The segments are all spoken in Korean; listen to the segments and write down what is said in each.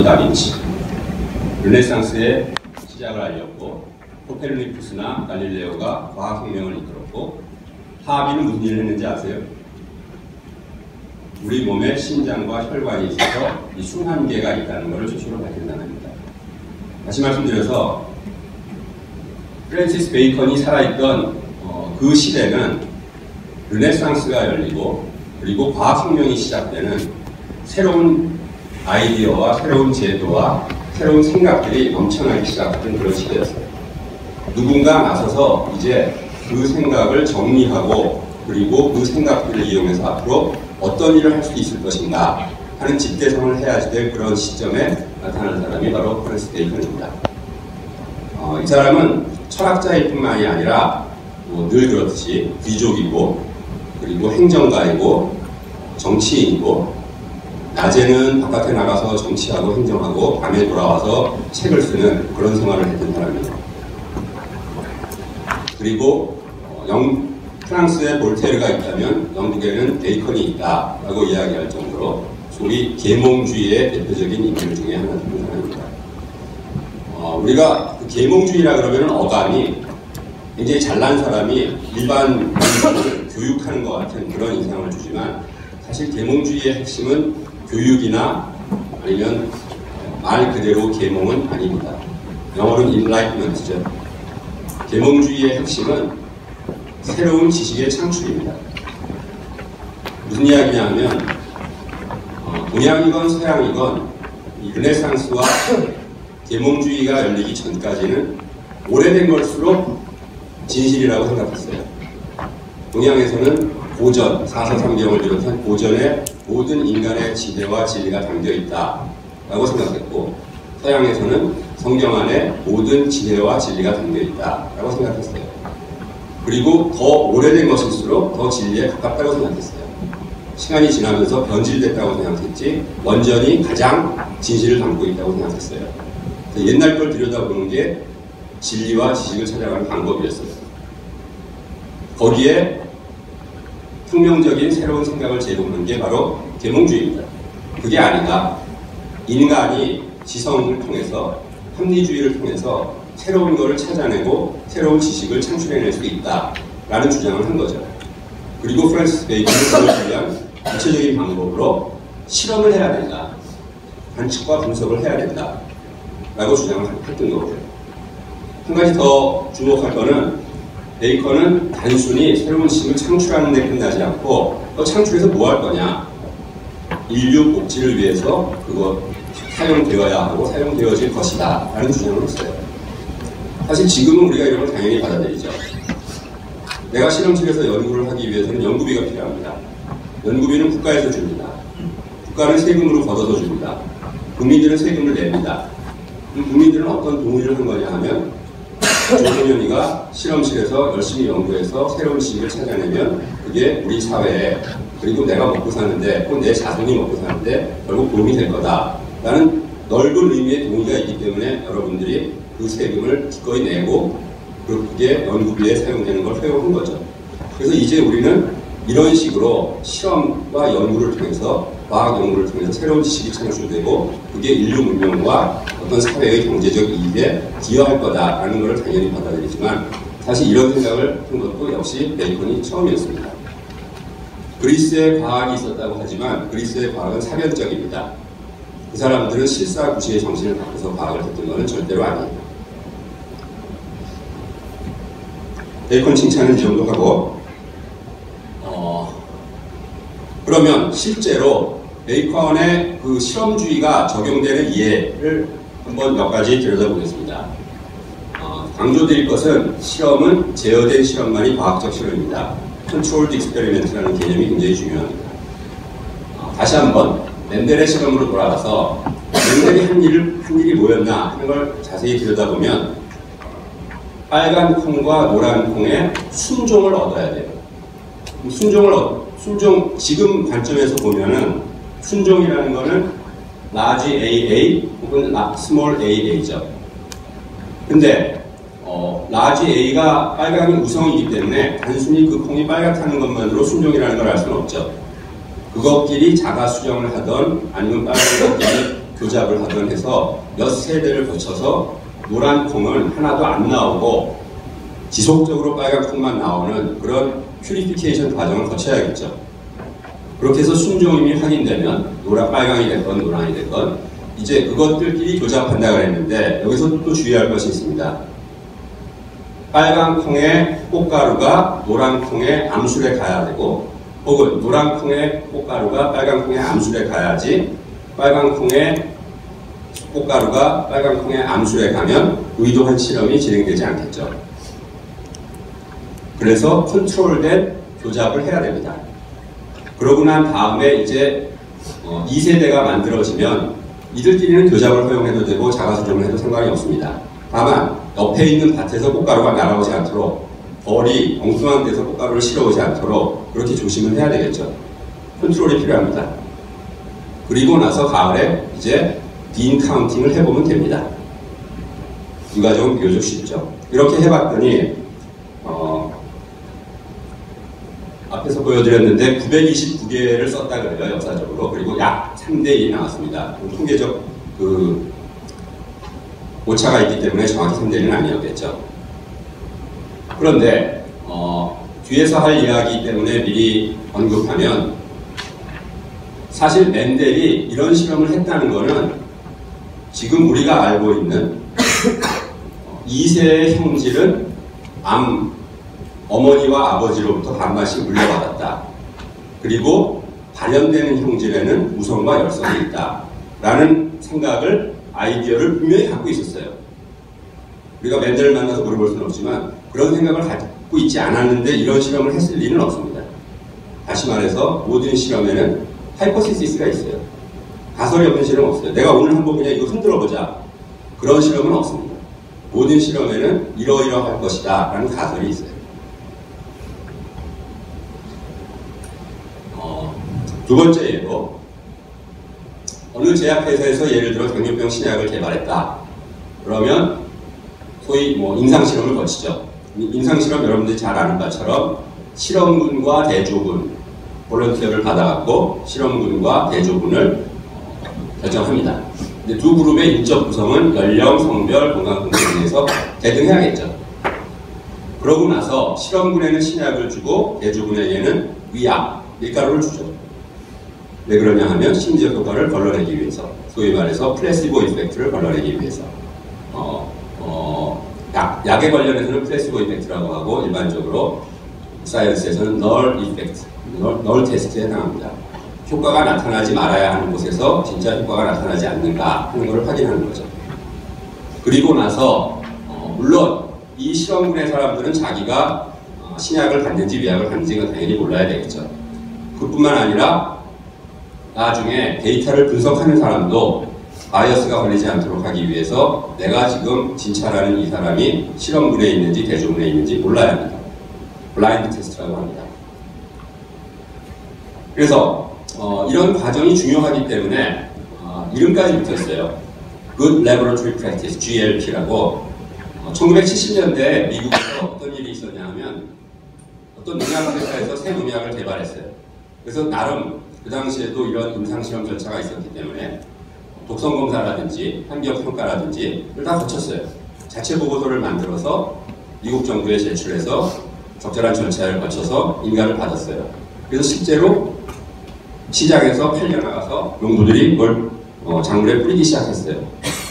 다빈치, 르네상스의 시작을 알렸고, 코페르니쿠스나 갈릴레오가 과학혁명을 이끌었고, 하비는 무슨 일을 했는지 아세요? 우리 몸에 심장과 혈관이 있어서 이 순환계가 있다는 것을 최초로 밝힌다는 겁니다. 다시 말씀드려서 프랜시스 베이컨이 살아있던 그 시대는 르네상스가 열리고 그리고 과학혁명이 시작되는 새로운 아이디어와 새로운 제도와 새로운 생각들이 넘쳐나기 시작했던 그런 시대였어요. 누군가 나서서 이제 그 생각을 정리하고 그리고 그 생각들을 이용해서 앞으로 어떤 일을 할 수 있을 것인가 하는 집대성을 해야지 될 그런 시점에 나타난 사람이 바로 프랜시스 베이컨입니다. 이 사람은 철학자일 뿐만이 아니라 늘 그렇듯이 귀족이고 그리고 행정가이고 정치인이고 낮에는 바깥에 나가서 정치하고 행정하고 밤에 돌아와서 책을 쓰는 그런 생활을 했던 사람이에요. 그리고 프랑스에 볼테르가 있다면 영국에는 베이컨이 있다라고 이야기할 정도로 소위 계몽주의의 대표적인 인물 중에 하나였던 사람입니다. 우리가 그 계몽주의라 그러면 어감이 굉장히 잘난 사람이 일반 민족을 교육하는 것 같은 그런 인상을 주지만 사실 계몽주의의 핵심은 교육이나 아니면 말 그대로 계몽은 아닙니다. 영어로는 enlightenment죠. 계몽주의의 핵심은 새로운 지식의 창출입니다. 무슨 이야기냐 하면 동양이건 서양이건 이 르네상스와 계몽주의가 열리기 전까지는 오래된 걸수록 진실이라고 생각했어요. 동양에서는 고전, 사서삼경을 비롯한 고전에 모든 인간의 지혜와 진리가 담겨있다라고 생각했고 서양에서는 성경 안에 모든 지혜와 진리가 담겨있다라고 생각했어요. 그리고 더 오래된 것일수록 더 진리에 가깝다고 생각했어요. 시간이 지나면서 변질됐다고 생각했지 원전이 가장 진실을 담고 있다고 생각했어요. 옛날 걸 들여다보는 게 진리와 지식을 찾아가는 방법이었어요. 거기에 혁명적인 새로운 생각을 제공하는 게 바로 계몽주의입니다. 그게 아니라 인간이 지성을 통해서 합리주의를 통해서 새로운 것을 찾아내고 새로운 지식을 창출해낼 수 있다라는 주장을 한 거죠. 그리고 프랜시스 베이컨은 그걸 위한 구체적인 방법으로 실험을 해야 된다. 관측과 분석을 해야 된다. 라고 주장을 했던 거고요. 한 가지 더 주목할 거는 베이컨은 단순히 새로운 지식을 창출하는 데 끝나지 않고 또 창출해서 뭐 할 거냐. 인류 복지를 위해서 그거 사용되어야 하고 사용되어질 것이다. 라는 주장을 했어요. 사실 지금은 우리가 이런 걸 당연히 받아들이죠. 내가 실험실에서 연구를 하기 위해서는 연구비가 필요합니다. 연구비는 국가에서 줍니다. 국가는 세금으로 걷어서 줍니다. 국민들은 세금을 냅니다. 국민들은 어떤 동의를 한 거냐 하면 조선현이가 실험실에서 열심히 연구해서 새로운 지식을 찾아내면 그게 우리 사회에 그리고 내가 먹고 사는데 혹은 내 자손이 먹고 사는데 결국 도움이 될 거다 라는 넓은 의미의 동의가 있기 때문에 여러분들이 그 세금을 기꺼이 내고 그게 연구비에 사용되는 걸 허용한 거죠. 그래서 이제 우리는 이런 식으로 실험과 연구를 통해서 과학 연구를 통해서 새로운 지식이 창출되고 그게 인류 문명과 어떤 사회의 경제적 이익에 기여할 거다라는 것을 당연히 받아들이지만 사실 이런 생각을 한 것도 역시 베이컨이 처음이었습니다. 그리스에 과학이 있었다고 하지만 그리스의 과학은 사변적입니다. 그 사람들은 실사구시의 정신을 갖고서 과학을 했던 것은 절대로 아니에요. 베이컨 칭찬은 이 정도 하고 그러면 실제로 베이컨의 그 실험주의가 적용되는 예를 한번 몇 가지 들여다보겠습니다. 강조드릴 것은 실험은 제어된 실험만이 과학적 실험입니다. Controlled Experiment라는 개념이 굉장히 중요합니다. 다시 한번 멘델의 실험으로 돌아가서 멘델이 한 일이 뭐였나 하는 걸 자세히 들여다보면 빨간 콩과 노란 콩의 순종을 얻어야 돼요. 순종, 지금 관점에서 보면은 순종이라는 거는 large AA 혹은 small AA죠. 근데 large A가 빨강이 우성이기 때문에 단순히 그 콩이 빨갛다는 것만으로 순종이라는 걸 알 수는 없죠. 그것끼리 자가 수정을 하던 아니면 빨간 것끼리 교잡을 하던 해서 몇 세대를 거쳐서 노란 콩은 하나도 안 나오고 지속적으로 빨간 콩만 나오는 그런 퓨리피케이션 과정을 거쳐야겠죠. 그렇게 해서 순종임이 확인되면 빨강이 됐건 노란이 됐건 이제 그것들끼리 교잡한다고 했는데 여기서 또 주의할 것이 있습니다. 빨간 콩의 꽃가루가 노란 콩의 암술에 가야 되고 혹은 노란 콩의 꽃가루가 빨간 콩의 암술에 가야지 빨간 콩의 꽃가루가 빨간 콩의 암술에 가면 의도한 실험이 진행되지 않겠죠. 그래서 컨트롤된 교잡을 해야 됩니다. 그러고 난 다음에 이제 2세대가 만들어지면 이들끼리는 교잡을 허용해도 되고 자가수정을 해도 상관이 없습니다. 다만 옆에 있는 밭에서 꽃가루가 날아오지 않도록 벌이 엉뚱한 데서 꽃가루를 실어오지 않도록 그렇게 조심을 해야 되겠죠. 컨트롤이 필요합니다. 그리고 나서 가을에 이제 빈 카운팅을 해보면 됩니다. 이 과정은 비교적 쉽죠. 이렇게 해봤더니 앞에서 보여드렸는데 929개를 썼다 그래요. 역사적으로. 그리고 약 3대1이 나왔습니다. 통계적 오차가 있기 때문에 정확히 3대1은 아니었겠죠. 그런데 뒤에서 할 이야기 때문에 미리 언급하면 사실 멘델이 이런 실험을 했다는 것은 지금 우리가 알고 있는 2세의 형질은 어머니와 아버지로부터 반반씩 물려받았다. 그리고 발현되는 형질에는 우성과 열성이 있다. 라는 생각을, 아이디어를 분명히 갖고 있었어요. 우리가 멘델을 만나서 물어볼 수는 없지만 그런 생각을 갖고 있지 않았는데 이런 실험을 했을 리는 없습니다. 다시 말해서 모든 실험에는 하이포시시스가 있어요. 가설이 없는 실험은 없어요. 내가 오늘 한번 그냥 이거 흔들어보자. 그런 실험은 없습니다. 모든 실험에는 이러이러할 것이다 라는 가설이 있어요. 두 번째 예로 어느 제약회사에서 예를 들어 당뇨병 신약을 개발했다. 그러면 소위 임상실험을 거치죠. 임상실험 여러분들이 잘 아는 것처럼 실험군과 대조군, 볼런티어를 받아갖고 실험군과 대조군을 결정합니다. 근데 두 그룹의 인적 구성은 연령, 성별, 건강공증에 대해서 대등해야겠죠. 그러고 나서 실험군에는 신약을 주고 대조군에게는 위약, 밀가루를 주죠. 왜 그러냐 하면 심리적 효과를 걸러내기 위해서, 소위 말해서 플래시보 이펙트를 걸러내기 위해서. 약에 관련해서는 플래시보 이펙트라고 하고 일반적으로 사이언스에서는 널 이펙트, 널 테스트에 해당합니다. 효과가 나타나지 말아야 하는 곳에서 진짜 효과가 나타나지 않는가 하는 것을 확인하는 거죠. 그리고 나서 물론 이 실험군의 사람들은 자기가 신약을 받는지 위약을 받는지 당연히 몰라야 되겠죠. 그뿐만 아니라 나중에 데이터를 분석하는 사람도 바이어스가 걸리지 않도록 하기 위해서 내가 지금 진찰하는 이 사람이 실험군에 있는지 대조군에 있는지 몰라야 합니다. 블라인드 테스트라고 합니다. 그래서 이런 과정이 중요하기 때문에 이름까지 붙였어요. Good Laboratory Practice, GLP라고. 1970년대에 미국에서 어떤 일이 있었냐 하면 어떤 농약회사에서 새 농약을 개발했어요. 그래서 나름 그 당시에도 이런 임상실험 절차가 있었기 때문에 독성검사라든지 환경평가라든지 다 거쳤어요. 자체 보고서를 만들어서 미국 정부에 제출해서 적절한 절차를 거쳐서 인가를 받았어요. 그래서 실제로 시장에서 팔려나가서 농부들이 그걸 작물에 뿌리기 시작했어요.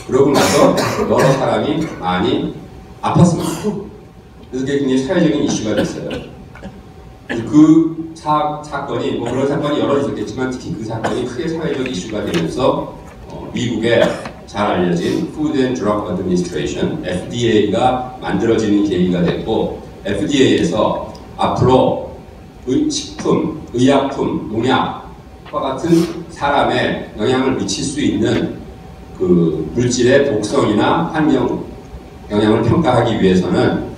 그러고 나서 여러 사람이 많이 아팠습니다. 그래서 그게 굉장히 사회적인 이슈가 됐어요. 그 사건이, 그런 사건이 여러 있었겠지만 특히 그 사건이 크게 사회적 이슈가 되면서 미국의 잘 알려진 Food and Drug Administration, FDA가 만들어지는 계기가 됐고, FDA에서 앞으로 식품, 의약품, 농약과 같은 사람에 영향을 미칠 수 있는 그 물질의 독성이나 환경 영향을 평가하기 위해서는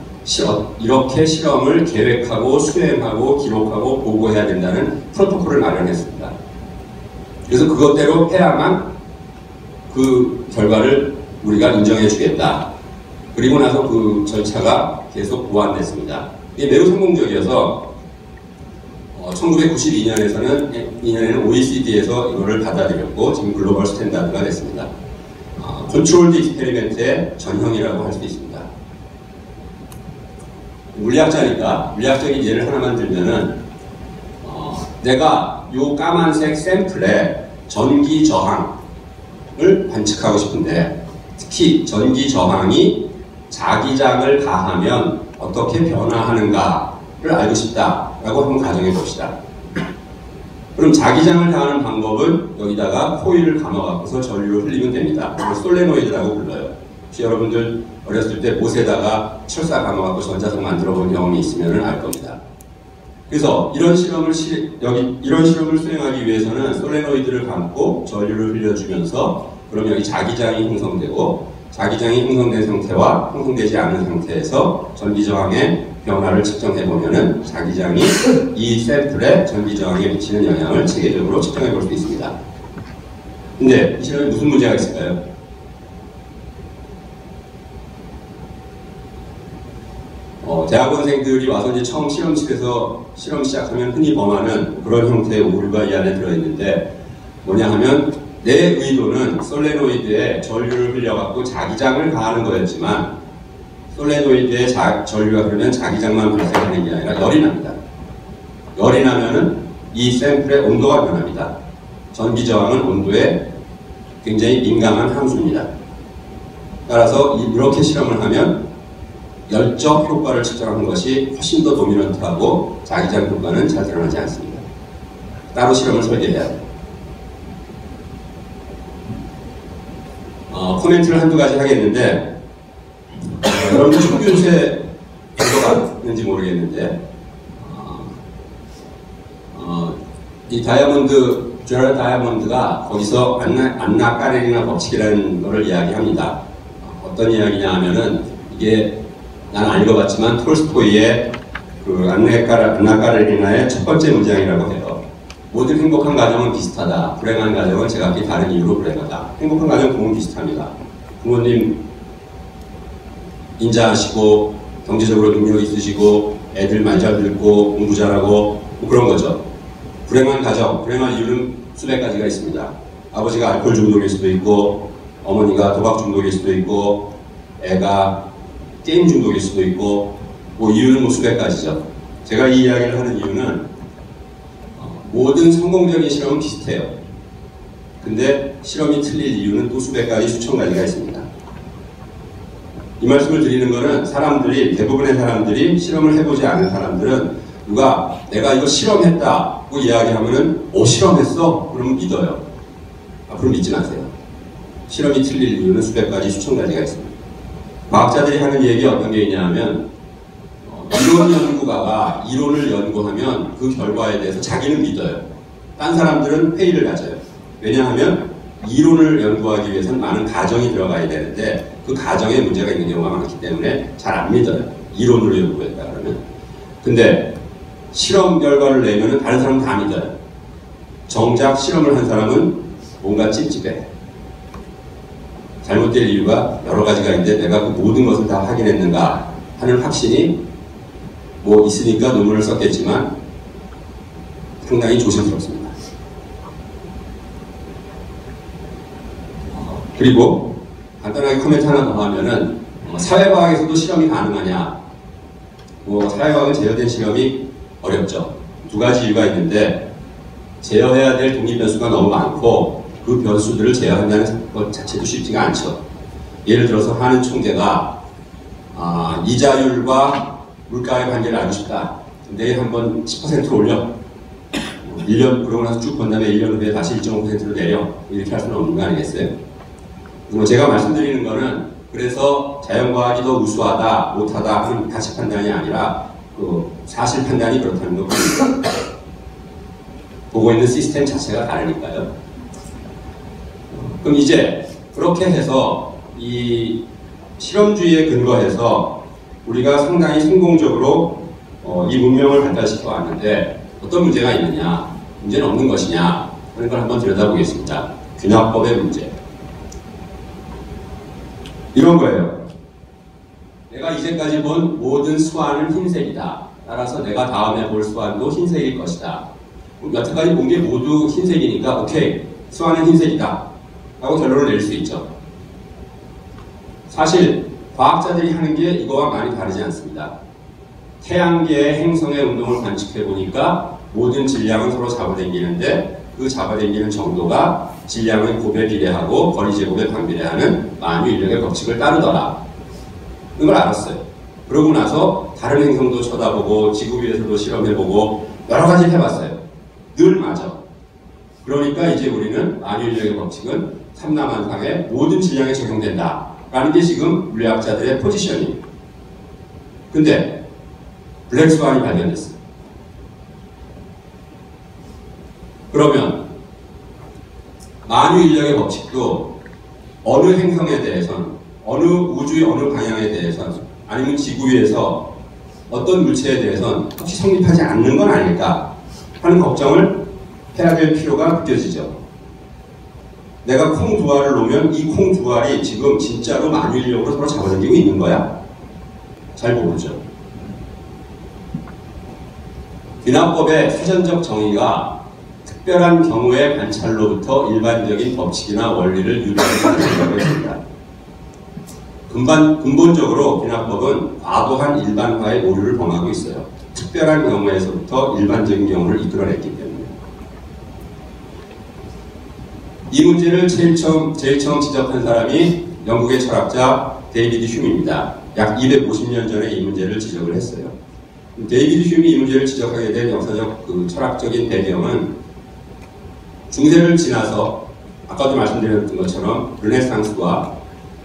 이렇게 실험을 계획하고 수행하고 기록하고 보고해야 된다는 프로토콜을 마련했습니다. 그래서 그것대로 해야만 그 결과를 우리가 인정해 주겠다. 그리고 나서 그 절차가 계속 보완됐습니다. 이게 매우 성공적이어서 1992년에는 OECD에서 이거를 받아들였고 지금 글로벌 스탠다드가 됐습니다. 컨트롤드 익스페리멘트의 전형이라고 할 수 있습니다. 물리학자니까 물리학적인 예를 하나만 들면은 내가 요 까만색 샘플에 전기 저항을 관측하고 싶은데 특히 전기 저항이 자기장을 가하면 어떻게 변화하는가를 알고 싶다라고 한번 가정해 봅시다. 그럼 자기장을 가하는 방법은 여기다가 코일을 감아갖고서 전류를 흘리면 됩니다. 그걸 솔레노이드라고 불러요. 혹시 여러분들 어렸을 때 못에다가 철사 감아갖고 전자석 만들어 본 경험이 있으면 알 겁니다. 그래서 이런 실험을 수행하기 위해서는 솔레노이드를 감고 전류를 흘려주면서 그럼 여기 자기장이 형성되고 자기장이 형성된 상태와 형성되지 않은 상태에서 전기저항의 변화를 측정해 보면은 자기장이 이 샘플에 전기저항에 미치는 영향을 체계적으로 측정해 볼 수 있습니다. 근데 이 실험에 무슨 문제가 있을까요? 대학원생들이 와서 이제 처음 실험실에서 실험 시작하면 흔히 범하는 그런 형태의 오류가 이 안에 들어있는데 뭐냐 하면 내 의도는 솔레노이드에 전류를 흘려갖고 자기장을 가하는 거였지만 솔레노이드에 전류가 흐르면 자기장만 발생하는 게 아니라 열이 납니다. 열이 나면은 이 샘플의 온도가 변합니다. 전기저항은 온도에 굉장히 민감한 함수입니다. 따라서 이렇게 실험을 하면 열적 효과를 측정하는 것이 훨씬 더 도미넌트하고 자기장 효과는 잘 드러나지 않습니다. 따로 실험을 설계해야 돼요. 코멘트를 한두 가지 하겠는데 여러분들 축구 요새 들어갔는지 모르겠는데 이 제럴 다이아몬드가 거기서 안나 까레리나 법칙이라는 것을 이야기합니다. 어떤 이야기냐 하면은 이게 난 안 읽어봤지만 톨스토이의 그 안나 까레리나의 첫 번째 문장이라고 해요. 모든 행복한 가정은 비슷하다. 불행한 가정은 제각기 다른 이유로 불행하다. 행복한 가정 부모는 비슷합니다. 부모님 인자하시고 경제적으로 능력 있으시고 애들 말 잘 듣고 공부 잘하고 뭐 그런 거죠. 불행한 가정, 불행한 이유는 수백 가지가 있습니다. 아버지가 알코올 중독일 수도 있고 어머니가 도박 중독일 수도 있고 애가 게임 중독일 수도 있고 뭐 이유는 뭐 수백 가지죠. 제가 이 이야기를 하는 이유는 모든 성공적인 실험은 비슷해요. 근데 실험이 틀릴 이유는 또 수백 가지, 수천 가지가 있습니다. 이 말씀을 드리는 것은 대부분의 사람들이 실험을 해보지 않은 사람들은 누가 내가 이거 실험했다고 이야기하면은 실험했어? 그러면 믿어요. 앞으로 믿지 마세요. 실험이 틀릴 이유는 수백 가지, 수천 가지가 있습니다. 과학자들이 하는 얘기 어떤 게 있냐 하면 이론 연구가가 이론을 연구하면 그 결과에 대해서 자기는 믿어요. 딴 사람들은 회의를 가져요. 왜냐하면 이론을 연구하기 위해서는 많은 가정이 들어가야 되는데 그 가정에 문제가 있는 경우가 많기 때문에 잘 안 믿어요. 이론으로 연구했다 그러면. 근데 실험 결과를 내면은 다른 사람은 다 믿어요. 정작 실험을 한 사람은 뭔가 찝찝해. 잘못될 이유가 여러 가지가 있는데 내가 그 모든 것을 다 확인했는가 하는 확신이 뭐 있으니까 논문을 썼겠지만 상당히 조심스럽습니다. 그리고 간단하게 코멘트 하나 더 하면은 사회과학에서도 실험이 가능하냐? 사회과학은 제어된 실험이 어렵죠. 두 가지 이유가 있는데 제어해야 될 독립 변수가 너무 많고 그 변수들을 제어한다는 것 자체도 쉽지가 않죠. 예를 들어서 하는 총재가 이자율과 물가의 관계를 알고 싶다. 내일 한번 10% 올려. 1년 그러고 나서 쭉 본 다음에 1년 후에 다시 1.5%로 내려. 이렇게 할 수는 없는 거 아니겠어요? 제가 말씀드리는 거는 그래서 자연과학이 더 우수하다, 못하다 하는 가치 판단이 아니라 그 사실 판단이 그렇다는 겁니다. 보고 있는 시스템 자체가 다르니까요. 그럼 이제 그렇게 해서 이 실험주의에 근거해서 우리가 상당히 성공적으로 이 문명을 발달시켜 왔는데 어떤 문제가 있느냐, 문제는 없는 것이냐 하는 걸 한번 들여다보겠습니다. 균합법의 문제. 이런 거예요. 내가 이제까지 본 모든 수화는 흰색이다 따라서 내가 다음에 볼 수완도 흰색일 것이다. 여태까지 본 게 모두 흰색이니까 오케이, 수완은 흰색이다 라고 결론을 낼 수 있죠. 사실 과학자들이 하는 게 이거와 많이 다르지 않습니다. 태양계의 행성의 운동을 관측해 보니까 모든 질량은 서로 잡아당기는데 그 잡아당기는 정도가 질량의 곱에 비례하고 거리 제곱에 반비례하는 만유인력의 법칙을 따르더라. 이걸 알았어요. 그러고 나서 다른 행성도 쳐다보고 지구 위에서도 실험해보고 여러 가지를 해봤어요. 늘 맞아. 그러니까 이제 우리는 만유인력의 법칙은 삼라만상의 모든 질량에 적용된다 라는 게 지금 물리학자들의 포지션이에요. 근데 블랙스완이 발견됐어요. 그러면 만유인력의 법칙도 어느 행성에 대해선, 어느 우주의 어느 방향에 대해선, 아니면 지구 위에서 어떤 물체에 대해선 혹시 성립하지 않는 건 아닐까 하는 걱정을 해야 될 필요가 느껴지죠. 내가 콩 두 알을 놓으면 이 콩 두 알이 지금 진짜로 만유인력으로 서로 잡아당기고 있는 거야? 잘 모르죠. 귀납법의 사전적 정의가 특별한 경우의 관찰로부터 일반적인 법칙이나 원리를 유도하는 것입니다. 근본적으로 귀납법은 과도한 일반화의 오류를 범하고 있어요. 특별한 경우에서부터 일반적인 경우를 이끌어냈기 때문에. 이 문제를 제일 처음 지적한 사람이 영국의 철학자 데이비드 휴입니다. 약 250년 전에 이 문제를 지적을 했어요. 데이비드 휴이 이 문제를 지적하게 된 역사적 철학적인 배경은 중세를 지나서 아까도 말씀드렸던 것처럼 르네상스와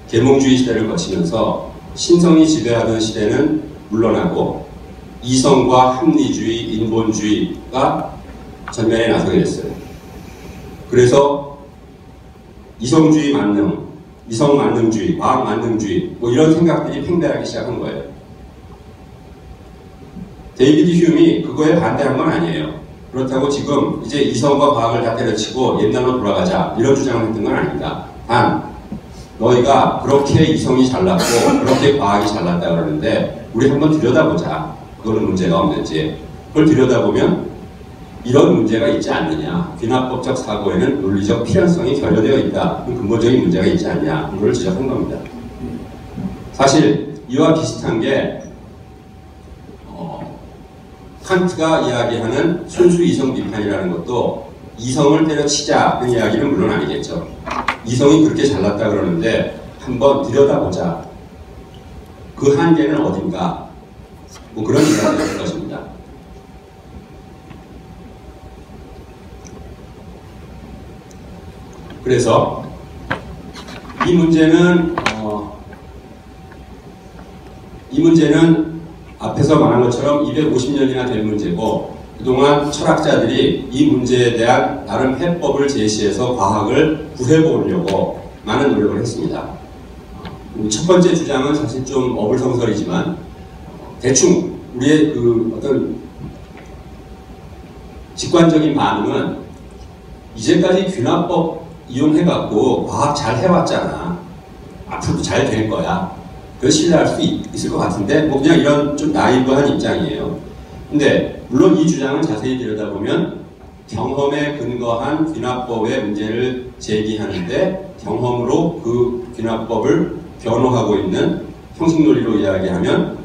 계몽주의 시대를 거치면서 신성이 지배하던 시대는 물러나고 이성과 합리주의, 인본주의가 전면에 나서게 됐어요. 그래서 이성주의 만능, 이성 만능주의, 과학 만능주의 뭐 이런 생각들이 팽배하기 시작한 거예요. 데이비드 휴이 그거에 반대한 건 아니에요. 그렇다고 지금 이제 이성과 과학을 다 때려치고 옛날로 돌아가자 이런 주장을 했던 건 아닙니다. 단 너희가 그렇게 이성이 잘났고 그렇게 과학이 잘났다 그러는데 우리 한번 들여다보자. 그거는 문제가 없는지. 그걸 들여다보면 이런 문제가 있지 않느냐. 귀납법적 사고에는 논리적 필연성이 결여되어 있다. 근본적인 문제가 있지 않냐. 그걸 지적한 겁니다. 사실 이와 비슷한 게 칸트가 이야기하는 순수 이성 비판이라는 것도 이성을 때려치자는 이야기는 물론 아니겠죠. 이성이 그렇게 잘났다 그러는데 한번 들여다보자. 그 한계는 어딘가? 뭐 그런 이야기를 것입니다. 그래서 이 문제는 앞에서 말한 것처럼 250년이나 된 문제고 그동안 철학자들이 이 문제에 대한 나름 해법을 제시해서 과학을 구해보려고 많은 노력을 했습니다. 첫 번째 주장은 사실 좀 어불성설이지만 대충 우리의 어떤 직관적인 반응은 이제까지 귀납법 이용해갖고 과학 잘 해왔잖아. 앞으로도 잘 될 거야. 그걸 신뢰할 수 있을 것 같은데 뭐 그냥 이런 좀 나이브한 입장이에요. 근데 물론 이 주장을 자세히 들여다보면 경험에 근거한 귀납법의 문제를 제기하는데 경험으로 그 귀납법을 변호하고 있는 형식논리로 이야기하면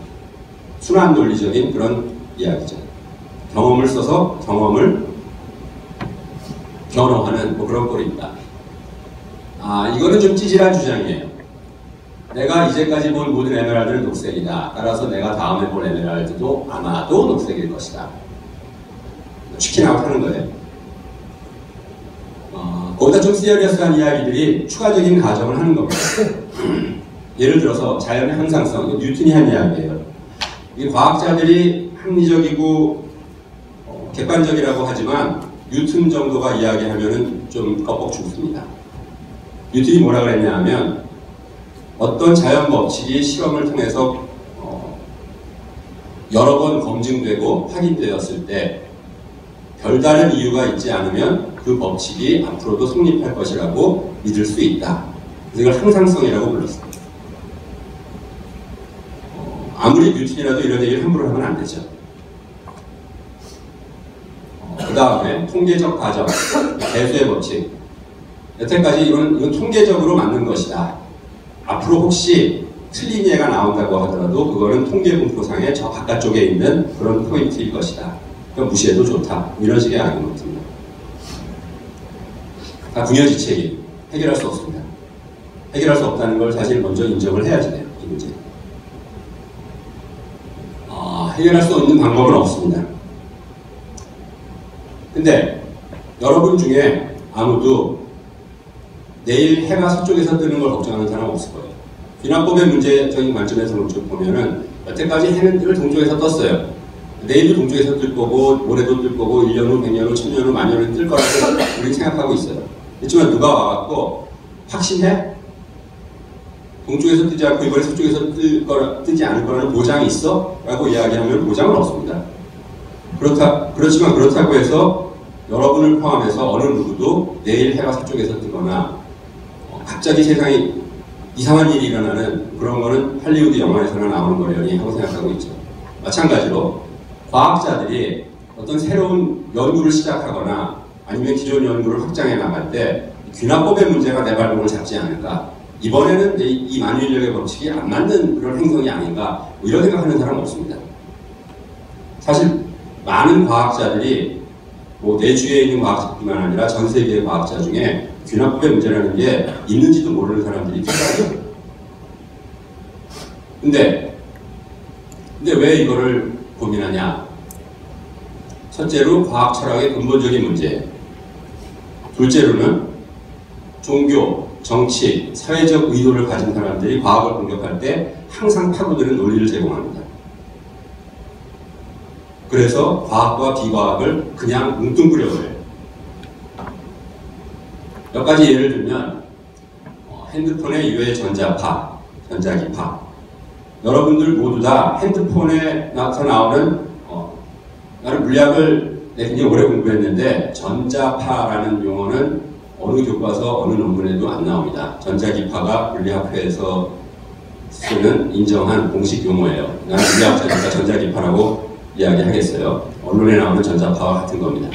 순환 논리적인 그런 이야기죠. 경험을 써서 경험을 변호하는 뭐 그런 꼴입니다. 이거는 좀 찌질한 주장이에요. 내가 이제까지 본 모든 에메랄드는 녹색이다. 따라서 내가 다음에 볼 에메랄드도 아마도 녹색일 것이다. 치킨아웃 하는 거예요. 거기다 좀 시리어스한 이야기들이 추가적인 가정을 하는 겁니다. 예를 들어서 자연의 항상성, 뉴턴이 한 이야기예요. 이 과학자들이 합리적이고 객관적이라고 하지만 뉴턴 정도가 이야기하면은 좀 껍벅 죽습니다. 뉴턴이 뭐라 그랬냐 하면 어떤 자연 법칙이 실험을 통해서 여러 번 검증되고 확인되었을 때 별다른 이유가 있지 않으면 그 법칙이 앞으로도 성립할 것이라고 믿을 수 있다. 그래서 이걸 항상성이라고 불렀습니다. 아무리 뉴턴이라도 이런 얘기를 함부로 하면 안 되죠. 그 다음에 통계적 가정, 배수의 법칙. 여태까지 이건 통계적으로 맞는 것이다. 앞으로 혹시 틀린 예가 나온다고 하더라도 그거는 통계 분포상의 저 바깥쪽에 있는 그런 포인트일 것이다. 그러니까 무시해도 좋다. 이런 식의 아argument입니다. 다 궁여지책이 해결할 수 없습니다. 해결할 수 없다는 걸 사실 먼저 인정을 해야지 돼요. 이 문제. 해결할 수 없는 방법은 없습니다. 근데 여러분 중에 아무도 내일 해가 서쪽에서 뜨는 걸 걱정하는 사람은 없을 거예요. 귀납법의 문제적인 관점에서 보면은 여태까지 해는 늘 동쪽에서 떴어요. 내일도 동쪽에서 뜰 거고 모레도 뜰 거고 1년 후, 100년 후, 1000년 후, 만년 후는 뜰 거라고 우리는 생각하고 있어요. 그렇지만 누가 와갖고 확신해? 동쪽에서 뜨지 않고 이번에 서쪽에서 뜨지 않을 거라는 보장이 있어? 라고 이야기하면 보장은 없습니다. 그렇지만 그렇다고 해서 여러분을 포함해서 어느 누구도 내일 해가 서쪽에서 뜨거나 갑자기 세상에 이상한 일이 일어나는 그런 거는 할리우드 영화에서나 나오는 거려니 하고 생각하고 있죠. 마찬가지로 과학자들이 어떤 새로운 연구를 시작하거나 아니면 기존 연구를 확장해 나갈 때 귀납법의 문제가 내 발목을 잡지 않을까, 이번에는 이 만유인력의 법칙이 안 맞는 그런 행성이 아닌가, 뭐 이런 생각하는 사람은 없습니다. 사실 많은 과학자들이 뭐 내 주위에 있는 과학자뿐만 아니라 전 세계의 과학자 중에 귀납법의 문제라는 게 있는지도 모르는 사람들이 필요하죠. 근데 왜 이거를 고민하냐? 첫째로 과학 철학의 근본적인 문제, 둘째로는 종교, 정치, 사회적 의도를 가진 사람들이 과학을 공격할 때 항상 파고드는 논리를 제공합니다. 그래서 과학과 비과학을 그냥 뭉뚱그려버려요. 몇 가지 예를 들면 핸드폰의 유해 전자파, 전자기파. 여러분들 모두 다 핸드폰에 나오는 나는 물리학을 굉장히 오래 공부했는데 전자파라는 용어는 어느 교과서 어느 논문에도 안 나옵니다. 전자기파가 물리학회에서 쓰는 인정한 공식 용어예요. 나는 물리학자니까 전자기파라고 이야기하겠어요. 언론에 나오는 전자파와 같은 겁니다.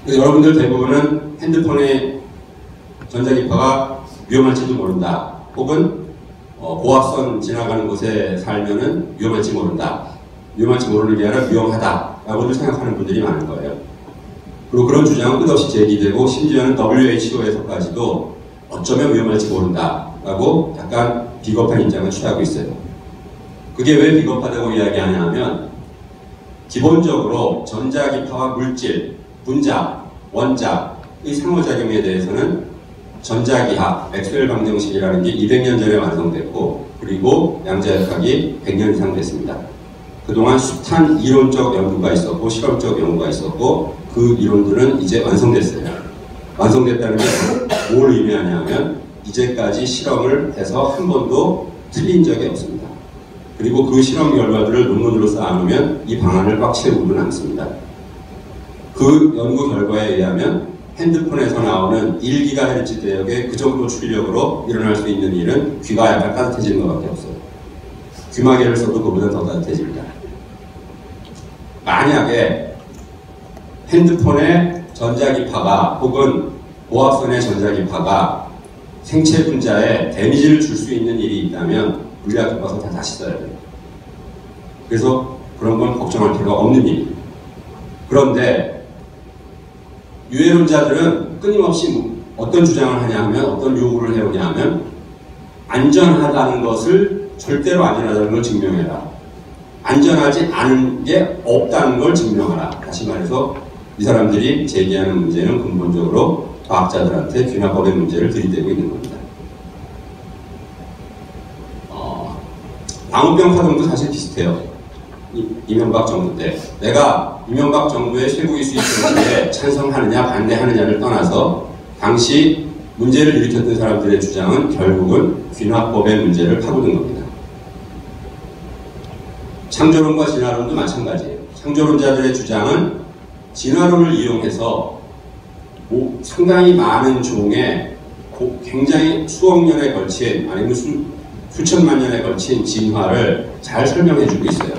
그래서 여러분들 대부분은 핸드폰의 전자기파가 위험할지도 모른다. 혹은 고압선 지나가는 곳에 살면은 위험할지 모른다. 위험할지 모르는 게 아니라 위험하다라고들 생각하는 분들이 많은 거예요. 그리고 그런 주장은 끝없이 제기되고 심지어는 WHO에서까지도 어쩌면 위험할지 모른다라고 약간 비겁한 입장을 취하고 있어요. 그게 왜 비겁하다고 이야기하냐 하면 기본적으로 전자기파와 물질, 분자, 원자의 상호작용에 대해서는 전자기학, 맥스웰 방정식이라는 게 200년 전에 완성됐고 그리고 양자역학이 100년 이상 됐습니다. 그동안 숱한 이론적 연구가 있었고 실험적 연구가 있었고 그 이론들은 이제 완성됐어요. 완성됐다는 게 뭘 의미하냐면 이제까지 실험을 해서 한 번도 틀린 적이 없습니다. 그리고 그 실험 결과들을 논문으로 쌓아놓으면 이 방안을 꽉 채우고는 않습니다. 그 연구 결과에 의하면 핸드폰에서 나오는 1GHz 대역의 그 정도 출력으로 일어날 수 있는 일은 귀가 약간 따뜻해지는 것밖에 없어요. 귀마개를 써도 그보다 더 따뜻해집니다. 만약에 핸드폰의 전자기파가 혹은 고압선의 전자기파가 생체 분자에 데미지를 줄 수 있는 일이 있다면 물리학 교과서 다 다시 써야 돼요. 그래서 그런 건 걱정할 필요가 없는 일이에요. 그런데 유해론자들은 끊임없이 어떤 주장을 하냐 하면 어떤 요구를 해오냐 하면 안전하다는 것을 절대로 안전하다는 걸 증명해라. 안전하지 않은 게 없다는 걸 증명하라. 다시 말해서 이 사람들이 제기하는 문제는 근본적으로 과학자들한테 귀납법의 문제를 들이대고 있는 겁니다. 광우병 파동도 사실 비슷해요. 이명박 정부 때 내가 이명박 정부의 쇠고기 수입 정책에 찬성하느냐 반대하느냐를 떠나서 당시 문제를 일으켰던 사람들의 주장은 결국은 귀납법의 문제를 파고든 겁니다. 창조론과 진화론도 마찬가지예요. 창조론자들의 주장은 진화론을 이용해서 상당히 많은 종의 굉장히 수억 년에 걸친 아니면 수천만 년에 걸친 진화를 잘 설명해 주고 있어요.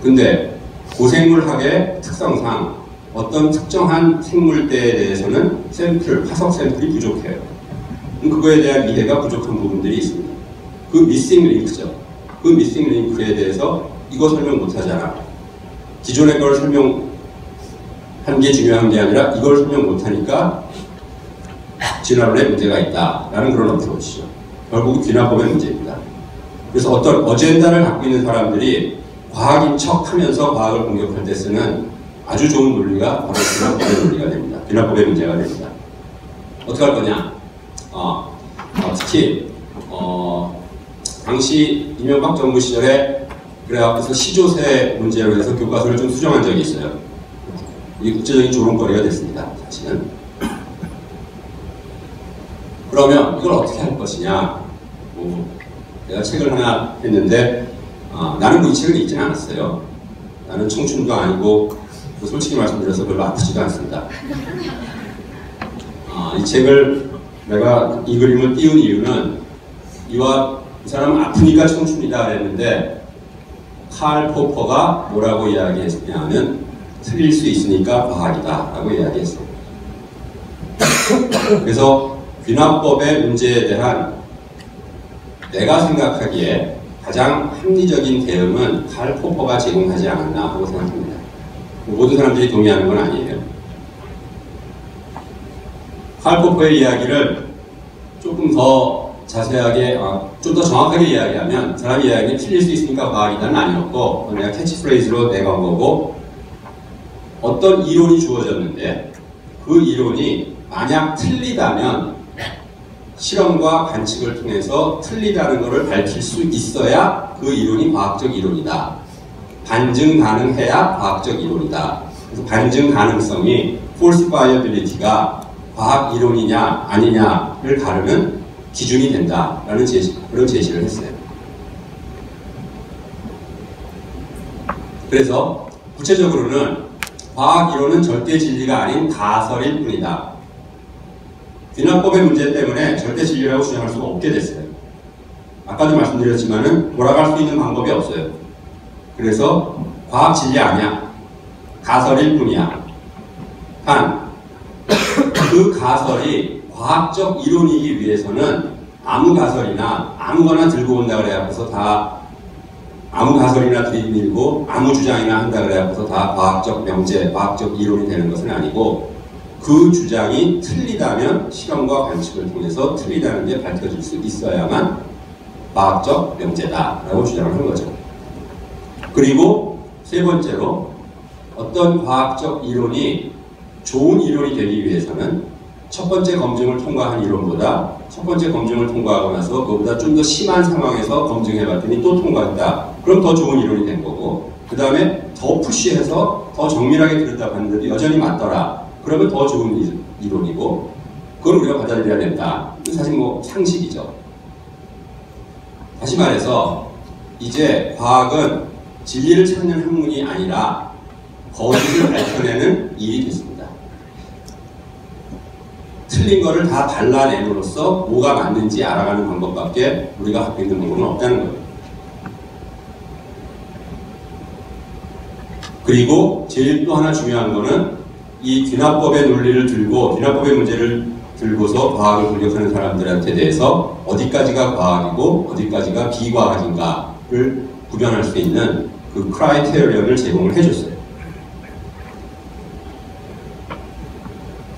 근데 고생물학의 특성상 어떤 특정한 생물대에 대해서는 화석 샘플이 부족해요. 그거에 대한 이해가 부족한 부분들이 있습니다. 그 미싱 링크죠. 그 미싱 링크에 대해서 이거 설명 못하잖아. 기존의 걸 설명한 게 중요한 게 아니라 이걸 설명 못하니까 진화론에 문제가 있다라는 그런 어프로치죠. 결국 귀납법의 문제입니다. 그래서 어떤 어젠다를 갖고 있는 사람들이 과학인 척 하면서 과학을 공격할 때 쓰는 아주 좋은 논리가 바로 귀납법의 논리가 됩니다. 귀납법의 문제가 됩니다. 어떻게 할 거냐? 특히 당시 이명박 정부 시절에 그래갖고서 시조세 문제로 해서 교과서를 좀 수정한 적이 있어요. 이게 국제적인 조롱거리가 됐습니다. 사실은. 그러면 이걸 어떻게 할 것이냐? 내가 책을 하나 했는데 나는 이 책을 읽지는 않았어요. 나는 청춘도 아니고 솔직히 말씀드려서 별로 아프지도 않습니다. 이 책을 내가 이 그림을 띄운 이유는 이 사람은 아프니까 청춘이다 그랬는데 칼 포퍼가 뭐라고 이야기했냐면 틀릴 수 있으니까 과학이다 라고 이야기했어요. 그래서 귀납법의 문제에 대한 내가 생각하기에 가장 합리적인 대응은 칼 포퍼가 제공하지 않았나 하고 생각합니다. 모든 사람들이 동의하는 건 아니에요. 칼 포퍼의 이야기를 조금 더 자세하게, 좀 더 정확하게 이야기하면 사람이 이야기는 틀릴 수 있으니까 과학이다는 아니었고 내가 캐치프레이즈로 내건 거고 어떤 이론이 주어졌는데 그 이론이 만약 틀리다면 실험과 관측을 통해서 틀리다는 것을 밝힐 수 있어야 그 이론이 과학적 이론이다. 반증 가능해야 과학적 이론이다. 그래서 반증 가능성이 falsifiability가 과학 이론이냐 아니냐를 가르는 기준이 된다라는 그런 제시를 했어요. 그래서 구체적으로는 과학 이론은 절대 진리가 아닌 가설일 뿐이다. 귀납법의 문제 때문에 절대 진리라고 주장할 수가 없게 됐어요. 아까도 말씀드렸지만은 돌아갈 수 있는 방법이 없어요. 그래서 과학 진리 아니야. 가설일 뿐이야. 단, 그 가설이 과학적 이론이기 위해서는 아무 가설이나 아무거나 들고 온다 그래갖고서 다 아무 가설이나 들이밀고 아무 주장이나 한다 그래갖고서 다 과학적 명제, 과학적 이론이 되는 것은 아니고 그 주장이 틀리다면 실험과 관측을 통해서 틀리다는 게 밝혀질 수 있어야만 과학적 명제다라고 주장을 한 거죠. 그리고 세 번째로 어떤 과학적 이론이 좋은 이론이 되기 위해서는 첫 번째 검증을 통과한 이론보다 첫 번째 검증을 통과하고 나서 그보다 좀 더 심한 상황에서 검증해봤더니 또 통과했다. 그럼 더 좋은 이론이 된 거고 그 다음에 더 푸시해서 더 정밀하게 들여다봤는데도 여전히 맞더라. 그러면 더 좋은 이론이고 그걸 우리가 받아들여야 된다. 사실 뭐 상식이죠. 다시 말해서 이제 과학은 진리를 찾는 학문이 아니라 거짓을 밝혀내는 일이 됐습니다. 틀린 거를 다 발라냄으로써 뭐가 맞는지 알아가는 방법밖에 우리가 갖고 있는 방법은 없다는 거예요. 그리고 제일 또 하나 중요한 거는 이 귀납법의 논리를 들고 귀납법의 문제를 들고서 과학을 공격하는 사람들한테 대해서 어디까지가 과학이고 어디까지가 비과학인가를 구별할 수 있는 그 크라이테리언을 제공을 해줬어요.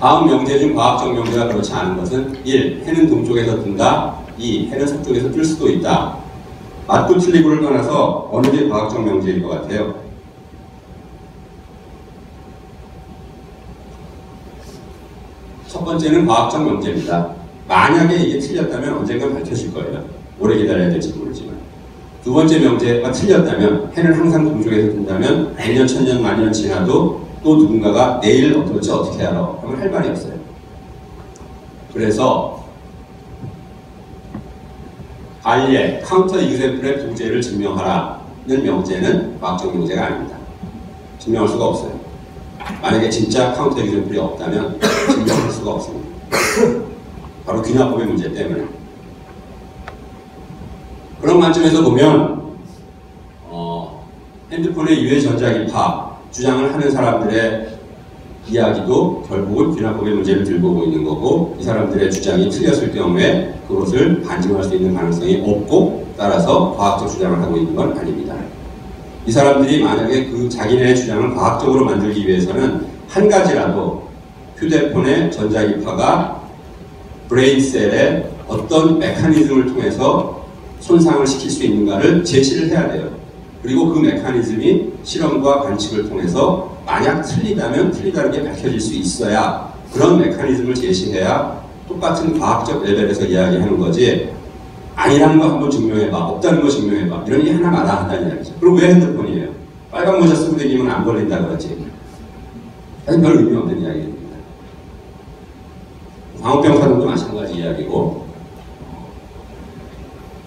다음 명제 중 과학적 명제가 그렇지 않은 것은 1. 해는 동쪽에서 뜬다. 2. 해는 서쪽에서 뜰 수도 있다. 맞고 틀리고를 떠나서 어느 게 과학적 명제일 것 같아요? 첫 번째는 과학적 명제입니다. 만약에 이게 틀렸다면 언젠가 밝혀질 거예요. 오래 기다려야 될지 모르지만. 두 번째 명제가 틀렸다면 해는 항상 동쪽에서 뜬다면 100년, 1000년, 만년 지나도 또 누군가가 내일 어떨지 어떻게 알아? 하면 할 말이 없어요. 그래서 알리의 카운터 이그샘플의 부재를 증명하라는 명제는 과학적 명제가 아닙니다. 증명할 수가 없어요. 만약에 진짜 카운터 이그샘플이 없다면 증명할 수가 없습니다. 바로 귀납법의 문제 때문에. 그런 관점에서 보면 핸드폰의 유해 전자기파 주장을 하는 사람들의 이야기도 결국은 귀납법의 문제를 들고 오고 있는 거고, 이 사람들의 주장이 틀렸을 경우에 그것을 반증할 수 있는 가능성이 없고, 따라서 과학적 주장을 하고 있는 건 아닙니다. 이 사람들이 만약에 그 자기네의 주장을 과학적으로 만들기 위해서는 한 가지라도 휴대폰의 전자기파가 브레인셀에 어떤 메커니즘을 통해서 손상을 시킬 수 있는가를 제시를 해야 돼요. 그리고 그 메커니즘이 실험과 관측을 통해서 만약 틀리다면 틀리다는 게 밝혀질 수 있어야, 그런 메커니즘을 제시해야 똑같은 과학적 레벨에서 이야기하는 거지, 아니라는 거 한번 증명해봐, 없다는 거 증명해봐, 이런 게 하나 마다하다는 이야기죠. 그럼 왜 핸드폰이에요? 빨간 모자 쓰고 다니면 안 걸린다 그러지. 사실 별 의미 없는 이야기입니다. 광우병 사동도 마찬가지 이야기고,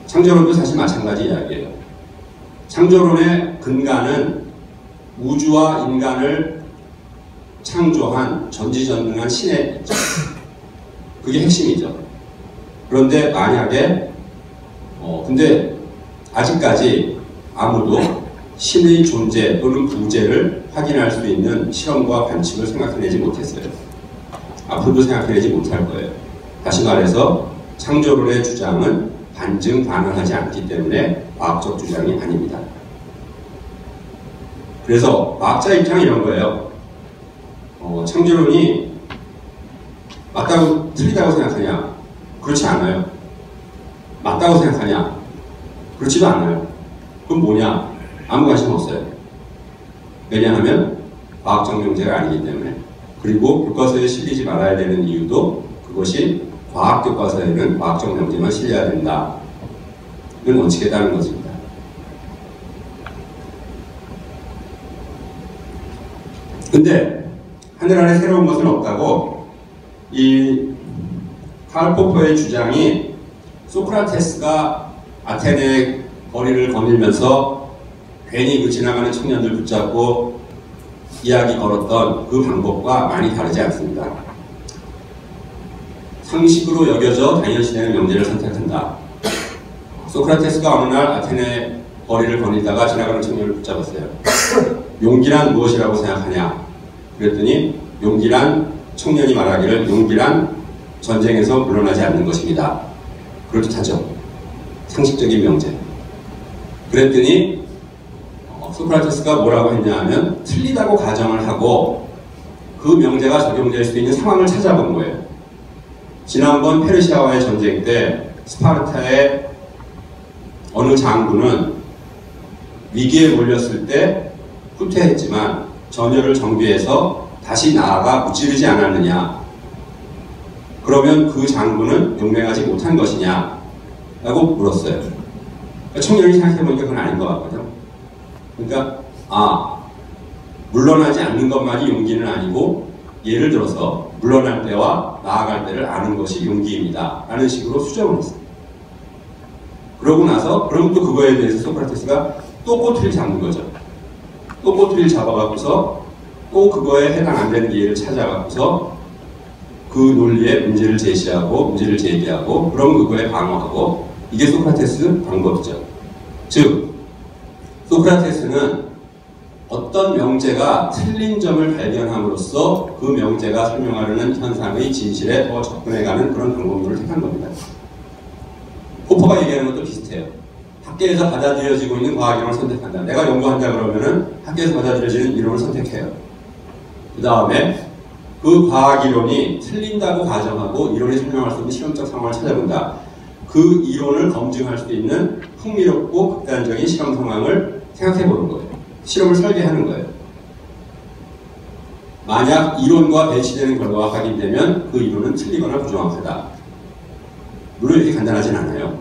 창조론도 사실 마찬가지 이야기예요. 창조론의 근간은 우주와 인간을 창조한 전지전능한 신에 있죠. 그게 핵심이죠. 그런데 만약에 근데 아직까지 아무도 신의 존재 또는 부재를 확인할 수 있는 실험과 관측을 생각해내지 못했어요. 앞으로도 생각해내지 못할 거예요. 다시 말해서 창조론의 주장은 반증 가능하지 않기 때문에 과학적 주장이 아닙니다. 그래서 과학자 입장이 이런 거예요. 창조론이 맞다고 틀리다고 생각하냐? 그렇지 않아요. 맞다고 생각하냐? 그렇지도 않아요. 그럼 뭐냐? 아무 관심 없어요. 왜냐하면 과학적 명제가 아니기 때문에. 그리고 교과서에 실리지 말아야 되는 이유도 그것이 과학 교과서에는 과학적 명제만 실려야 된다는 원칙에 따른 것입니다. 근데 하늘 안에 새로운 것은 없다고 이 칼 포퍼의 주장이 소크라테스가 아테네 거리를 거닐면서 괜히 그 지나가는 청년들 붙잡고 이야기 걸었던 그 방법과 많이 다르지 않습니다. 상식으로 여겨져 당연시되는 명제를 선택한다. 소크라테스가 어느 날 아테네 거리를 거닐다가 지나가는 청년을 붙잡았어요. 용기란 무엇이라고 생각하냐? 그랬더니 용기란, 청년이 말하기를 용기란 전쟁에서 물러나지 않는 것입니다. 그럴듯하죠. 상식적인 명제. 그랬더니 소크라테스가 뭐라고 했냐 하면 틀리다고 가정을 하고 그 명제가 적용될 수 있는 상황을 찾아본 거예요. 지난번 페르시아와의 전쟁 때 스파르타의 어느 장군은 위기에 몰렸을 때 후퇴했지만 전열을 정비해서 다시 나아가 무찌르지 않았느냐. 그러면 그 장군은 용맹하지 못한 것이냐 라고 물었어요. 청년이 생각해보니까 그건 아닌 것 같거든요. 그러니까 물러나지 않는 것만이 용기는 아니고, 예를 들어서 물러날 때와 나아갈 때를 아는 것이 용기입니다 라는 식으로 수정을 했어요. 그러고 나서 그럼 또 그거에 대해서 소크라테스가 또 꼬투리를 잡는 거죠. 또 꼬투리를 잡아갖고서 또 그거에 해당 안 되는 예를 찾아갖고서 그 논리에 문제를 제시하고 문제를 제기하고, 그럼 그거에 방어하고, 이게 소크라테스 방법이죠. 즉 소크라테스는 어떤 명제가 틀린 점을 발견함으로써 그 명제가 설명하려는 현상의 진실에 더 접근해가는 그런 방법론을 택한 겁니다. 포퍼가 얘기하는 것도 비슷해요. 학계에서 받아들여지고 있는 과학이론을 선택한다. 내가 연구한다 그러면은 학계에서 받아들여지는 이론을 선택해요. 그 다음에 그 과학이론이 틀린다고 가정하고 이론이 설명할 수 있는 실험적 상황을 찾아본다. 그 이론을 검증할 수 있는 흥미롭고 극단적인 실험 상황을 생각해보는 거예요. 실험을 설계하는 거예요. 만약 이론과 배치되는 결과가 확인되면 그 이론은 틀리거나 부정확하다. 물론 이렇게 간단하진 않아요.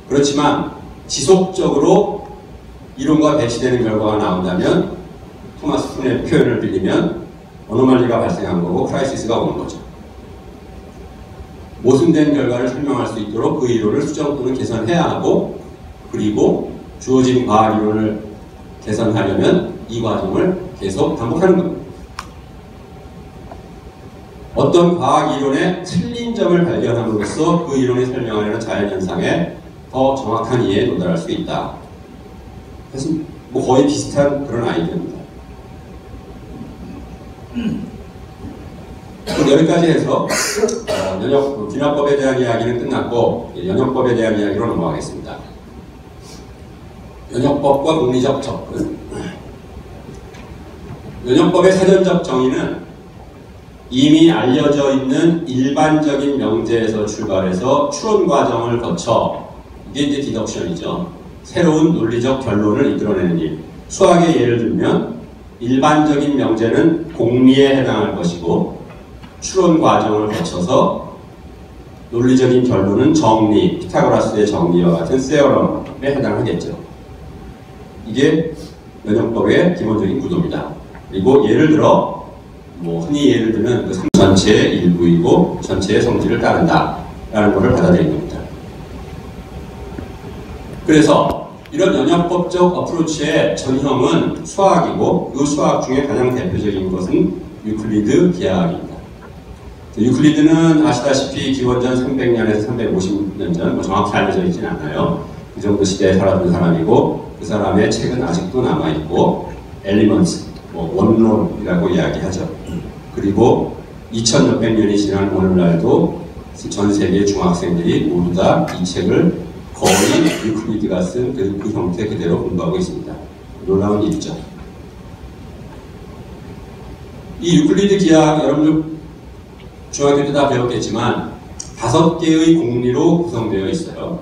그렇지만 지속적으로 이론과 배치되는 결과가 나온다면 토마스 쿤의 표현을 빌리면 어노말리가 발생한 거고 크라이시스가 오는 거죠. 모순된 결과를 설명할 수 있도록 그 이론을 수정 또는 개선해야 하고, 그리고 주어진 과학 이론을 개선하려면 이 과정을 계속 반복하는 겁니다. 어떤 과학 이론의 틀린 점을 발견함으로써 그 이론이 설명하려는 자연현상에 더 정확한 이해에 도달할 수 있다. 그래서 뭐 거의 비슷한 그런 아이디어입니다. 여기까지 해서 귀납법에 대한 이야기는 끝났고 연역법에 대한 이야기로 넘어가겠습니다. 연역법과 공리적 접근. 연역법의 사전적 정의는 이미 알려져 있는 일반적인 명제에서 출발해서 추론 과정을 거쳐, 이게 이제 디덕션이죠. 새로운 논리적 결론을 이끌어내는 일. 수학의 예를 들면 일반적인 명제는 공리에 해당할 것이고 추론 과정을 거쳐서 논리적인 결론은 정리, 피타고라스의 정리와 같은 세어럼에 해당하겠죠. 이게 연역법의 기본적인 구도입니다. 그리고 예를 들어 흔히 예를 들면 그 전체의 일부이고 전체의 성질을 따른다 라는 것을 받아들인 겁니다. 그래서 이런 연역법적 어프로치의 전형은 수학이고 그 수학 중에 가장 대표적인 것은 유클리드 기하학입니다. 유클리드는 아시다시피 기원전 300년에서 350년 전, 정확히 알려져 있지는 않아요. 그 정도 시대에 살았던 사람이고 그 사람의 책은 아직도 남아있고 엘리먼트, 원론이라고 이야기하죠. 그리고 2600 년이 지난 오늘날도 전 세계 중학생들이 모두 다 이 책을 거의 유클리드가 쓴 그 형태 그대로 공부하고 있습니다. 놀라운 일이죠. 이 유클리드 기하학, 여러분들 중학교 때 다 배웠겠지만 5개의 공리로 구성되어 있어요.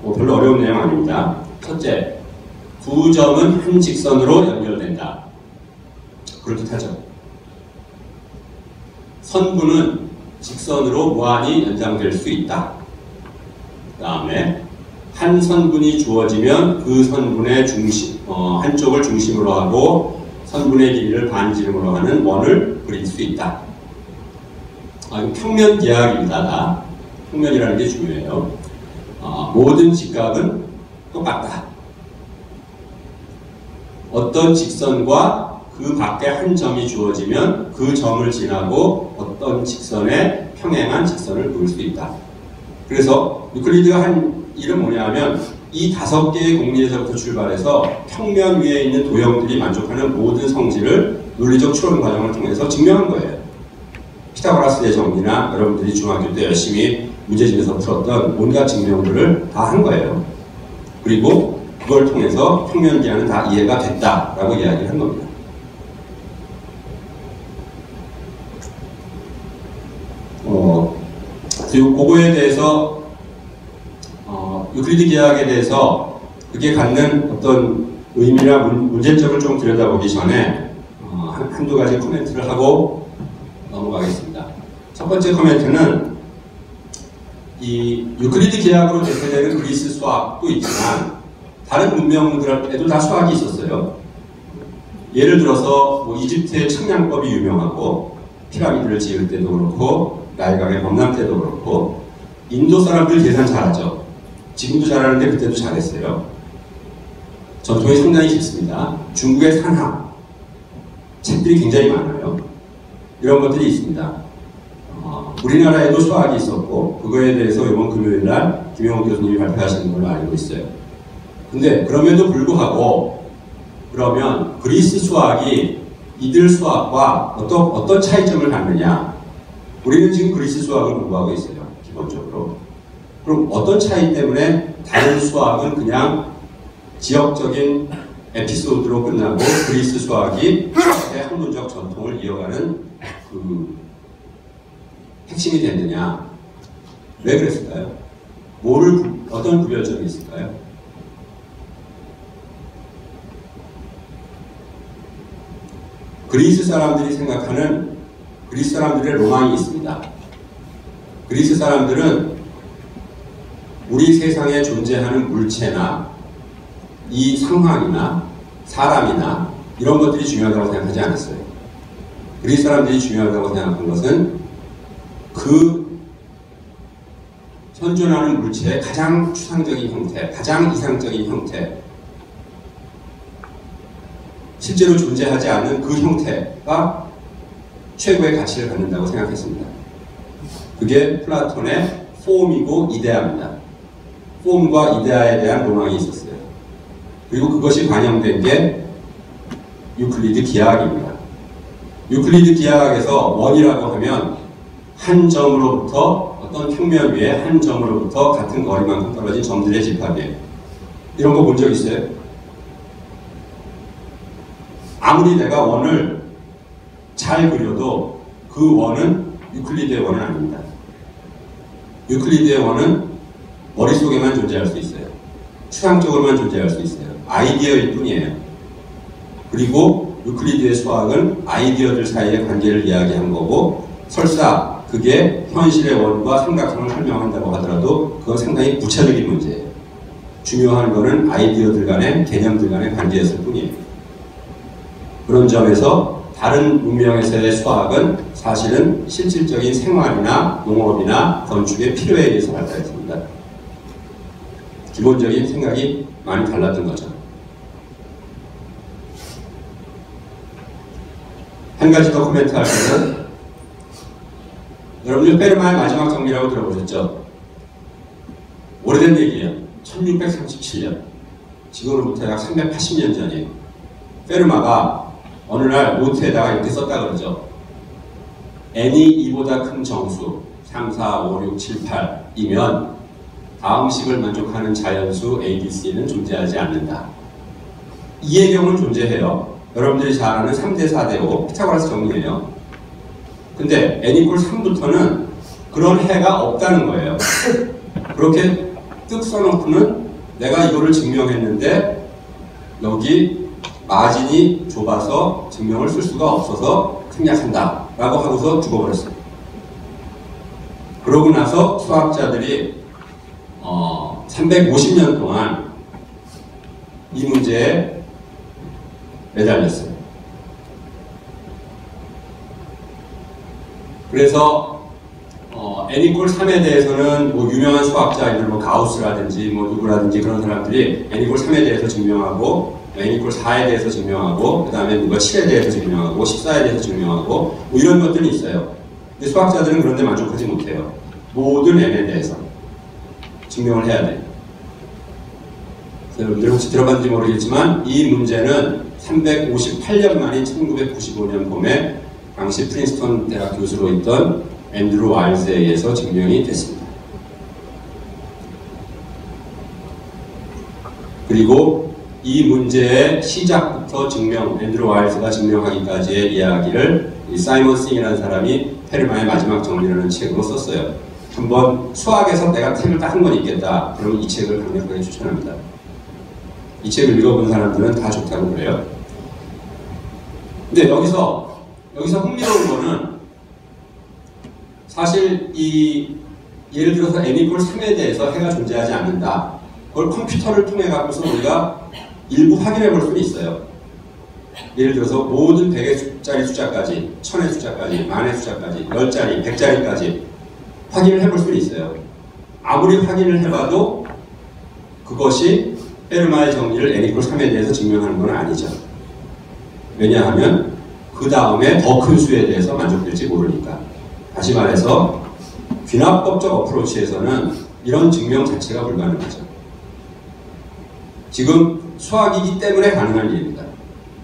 별로 어려운 내용 아닙니다. 첫째, 두 점은 한 직선으로 연결된다. 그럴듯하죠. 선분은 직선으로 무한히 연장될 수 있다. 그 다음에 한 선분이 주어지면 그 선분의 중심, 한쪽을 중심으로 하고 선분의 길이를 반지름으로 하는 원을 그릴 수 있다. 평면 기하학입니다. 평면이라는 게 중요해요. 모든 직각은 똑같다. 어떤 직선과 그 밖에 한 점이 주어지면 그 점을 지나고 어떤 직선에 평행한 직선을 그을 수 있다. 그래서 유클리드가 한 일은 뭐냐면 이 5개의 공리에서부터 출발해서 평면 위에 있는 도형들이 만족하는 모든 성질을 논리적 추론 과정을 통해서 증명한 거예요. 피타고라스의 정리나 여러분들이 중학교 때 열심히 문제집에서 풀었던 온갖 증명들을 다 한 거예요. 그리고 그걸 통해서 평면 기하는 다 이해가 됐다라고 이야기를 한 겁니다. 그리고 그거에 대해서 유클리드 기하학에 대해서 그게 갖는 어떤 의미나 문제점을 좀 들여다보기 전에 한두 가지 코멘트를 하고 넘어가겠습니다. 첫 번째 코멘트는 이 유클리드 기하학으로 대표되는 그리스 수학도 있지만 다른 문명들에도 다 수학이 있었어요. 예를 들어서 이집트의 측량법이 유명하고 피라미드를 지을 때도 그렇고 나일강의 범람 때도 그렇고 인도 사람들 계산 잘하죠. 지금도 잘하는데 그때도 잘했어요. 전통이 상당히 깊습니다. 중국의 산학 책들이 굉장히 많아요. 이런 것들이 있습니다. 우리나라에도 수학이 있었고 그거에 대해서 이번 금요일날 김영호 교수님이 발표하시는 걸로 알고 있어요. 근데 그럼에도 불구하고 그러면 그리스 수학이 이들 수학과 어떤 차이점을 갖느냐. 우리는 지금 그리스 수학을 공부하고 있어요. 기본적으로. 그럼 어떤 차이 때문에 다른 수학은 그냥 지역적인 에피소드로 끝나고 그리스 수학이 수학의 학문적 전통을 이어가는 그 핵심이 됐느냐? 왜 그랬을까요? 어떤 구별점이 있을까요? 그리스 사람들이 생각하는 그리스 사람들의 로망이 있습니다. 그리스 사람들은 우리 세상에 존재하는 물체나 이 상황이나 사람이나 이런 것들이 중요하다고 생각하지 않았어요. 그리스 사람들이 중요하다고 생각한 것은 그 현존하는 물체의 가장 추상적인 형태, 가장 이상적인 형태, 실제로 존재하지 않는 그 형태가 최고의 가치를 갖는다고 생각했습니다. 그게 플라톤의 폼이고 이데아입니다. 폼과 이데아에 대한 로망이 있었어요. 그리고 그것이 반영된 게 유클리드 기하학입니다. 유클리드 기하학에서 원이라고 하면 한 점으로부터 어떤 평면 위에 한 점으로부터 같은 거리만큼 떨어진 점들의 집합이에요. 이런 거 본 적 있어요? 아무리 내가 원을 잘 그려도 그 원은 유클리드의 원은 아닙니다. 유클리드의 원은 머릿속에만 존재할 수 있어요. 추상적으로만 존재할 수 있어요. 아이디어일 뿐이에요. 그리고 유클리드의 수학은 아이디어들 사이의 관계를 이야기한 거고, 설사 그게 현실의 원과 삼각형을 설명한다고 하더라도 그건 상당히 구체적인 문제예요. 중요한 거는 아이디어들 간의, 개념들 간의 관계였을 뿐이에요. 그런 점에서 다른 문명에서의 수학은 사실은 실질적인 생활이나 농업이나 건축의 필요에 의해서 발달했습니다. 기본적인 생각이 많이 달랐던 거죠. 한 가지 더 코멘트 할 때는, 여러분들 페르마의 마지막 정리라고 들어보셨죠? 오래된 얘기예요. 1637년. 지금으로부터 약 380년 전이에요. 페르마가 어느 날 노트에다가 이렇게 썼다 그러죠. n이 이보다 큰 정수 3, 4, 5, 6, 7, 8이면 다음 식을 만족하는 자연수 ABC는 존재하지 않는다. 이의 경우는 존재해요. 여러분들이 잘 아는 3대 4대 5 피타고라스 정리예요. 근데 n = 3부터는 그런 해가 없다는 거예요. 그렇게 뜩 써놓고는 내가 이거를 증명했는데 여기 마진이 좁아서 증명을 쓸 수가 없어서 생략한다 라고 하고서 죽어버렸어요. 그러고 나서 수학자들이 350년 동안 이 문제에 매달렸어요. 그래서 n = 3에 대해서는 뭐 유명한 수학자들 뭐 가우스라든지 뭐 누구라든지 그런 사람들이 n = 3에 대해서 증명하고, n = 4에 대해서 증명하고, 그 다음에 누가 7에 대해서 증명하고, 14에 대해서 증명하고 뭐 이런 것들이 있어요. 근데 수학자들은 그런 데 만족하지 못해요. 모든 n에 대해서 증명을 해야 돼요. 여러분들 혹시 들어봤는지 모르겠지만 이 문제는 358년 만인 1995년 봄에 당시 프린스턴 대학 교수로 있던 앤드루 와일즈에 의해서 증명이 됐습니다. 그리고 이 문제의 시작부터 앤드루 와일즈가 증명하기까지의 이야기를 이 사이먼 싱이라는 사람이 페르마의 마지막 정리라는 책으로 썼어요. 한번 수학에서 내가 책을 딱 한 권 읽겠다. 그러면 이 책을 강력하게 추천합니다. 이 책을 읽어본 사람들은 다 좋다고 그래요. 근데 여기서 흥미로운 거는 사실 예를 들어서 n = 3에 대해서 해가 존재하지 않는다. 그걸 컴퓨터를 통해 갖고서 우리가 일부 확인해 볼 수는 있어요. 예를 들어서 모든 100의 숫자까지, 1000의 숫자까지, 10,000의 숫자까지, 10자리, 100자리까지 확인을 해볼 수는 있어요. 아무리 확인을 해봐도 그것이 페르마의 정리를 n = 3에 대해서 증명하는 건 아니죠. 왜냐하면 그 다음에 더 큰 수에 대해서 만족될지 모르니까. 다시 말해서 귀납법적 어프로치에서는 이런 증명 자체가 불가능하죠. 지금 수학이기 때문에 가능한 일입니다.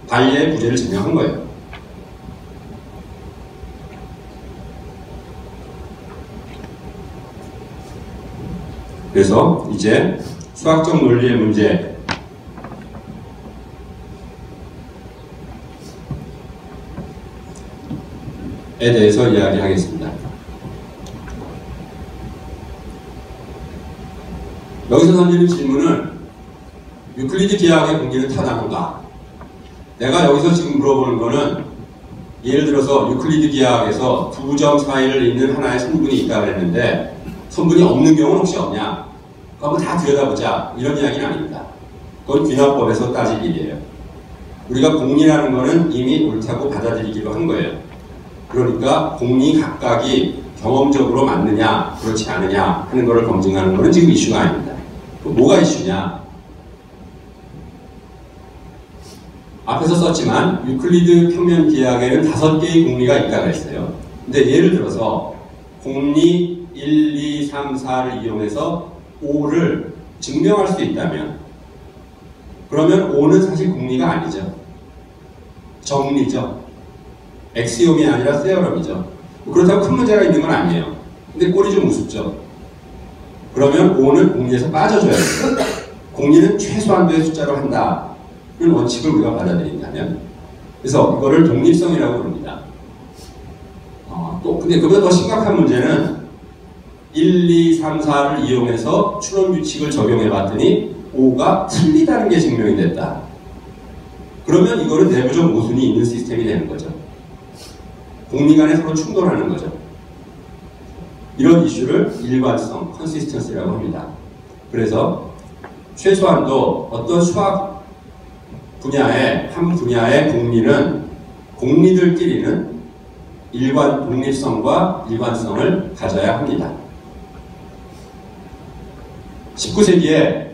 발리의 부재를 증명한 거예요. 그래서 이제 수학적 논리의 문제에 대해서 이야기하겠습니다. 여기서 던지는 질문은 유클리드 기하학의 공기는 타당한가? 내가 여기서 지금 물어보는 거는 예를 들어서 유클리드 기하학에서 두 점 사이를 잇는 하나의 선분이 있다고 했는데 선분이 없는 경우는 혹시 없냐? 그거 한번 다 들여다보자. 이런 이야기는 아닙니다. 그건 귀납법에서 따질 일이에요. 우리가 공리라는 거는 이미 옳다고 받아들이기로 한 거예요. 그러니까 공리 각각이 경험적으로 맞느냐 그렇지 않느냐 하는 것을 검증하는 것은 지금 이슈가 아닙니다. 뭐가 이슈냐? 앞에서 썼지만 유클리드 평면 기하학에는 5개의 공리가 있다고 했어요. 근데 예를 들어서 공리 1, 2, 3, 4를 이용해서 5를 증명할 수 있다면 그러면 5는 사실 공리가 아니죠. 정리죠. 엑시옴이 아니라 세어럼이죠. 그렇다고 큰 문제가 있는 건 아니에요. 근데 꼴이 좀 우습죠. 그러면 O는 공리에서 빠져줘야 돼요. 공리는 최소한도의 숫자로 한다는 원칙을 우리가 받아들인다면, 그래서 이거를 독립성이라고 부릅니다. 근데 그보다 더 심각한 문제는 1, 2, 3, 4를 이용해서 추론 규칙을 적용해 봤더니 O가 틀리다는 게 증명이 됐다. 그러면 이거는 내부적 모순이 있는 시스템이 되는 거죠. 공리 간에 서로 충돌하는 거죠. 이런 이슈를 일관성, 컨시스턴시라고 합니다. 그래서 최소한도 어떤 수학 분야의 한 분야의 공리는 공리들끼리는 독립성과 일관성을 가져야 합니다. 19세기에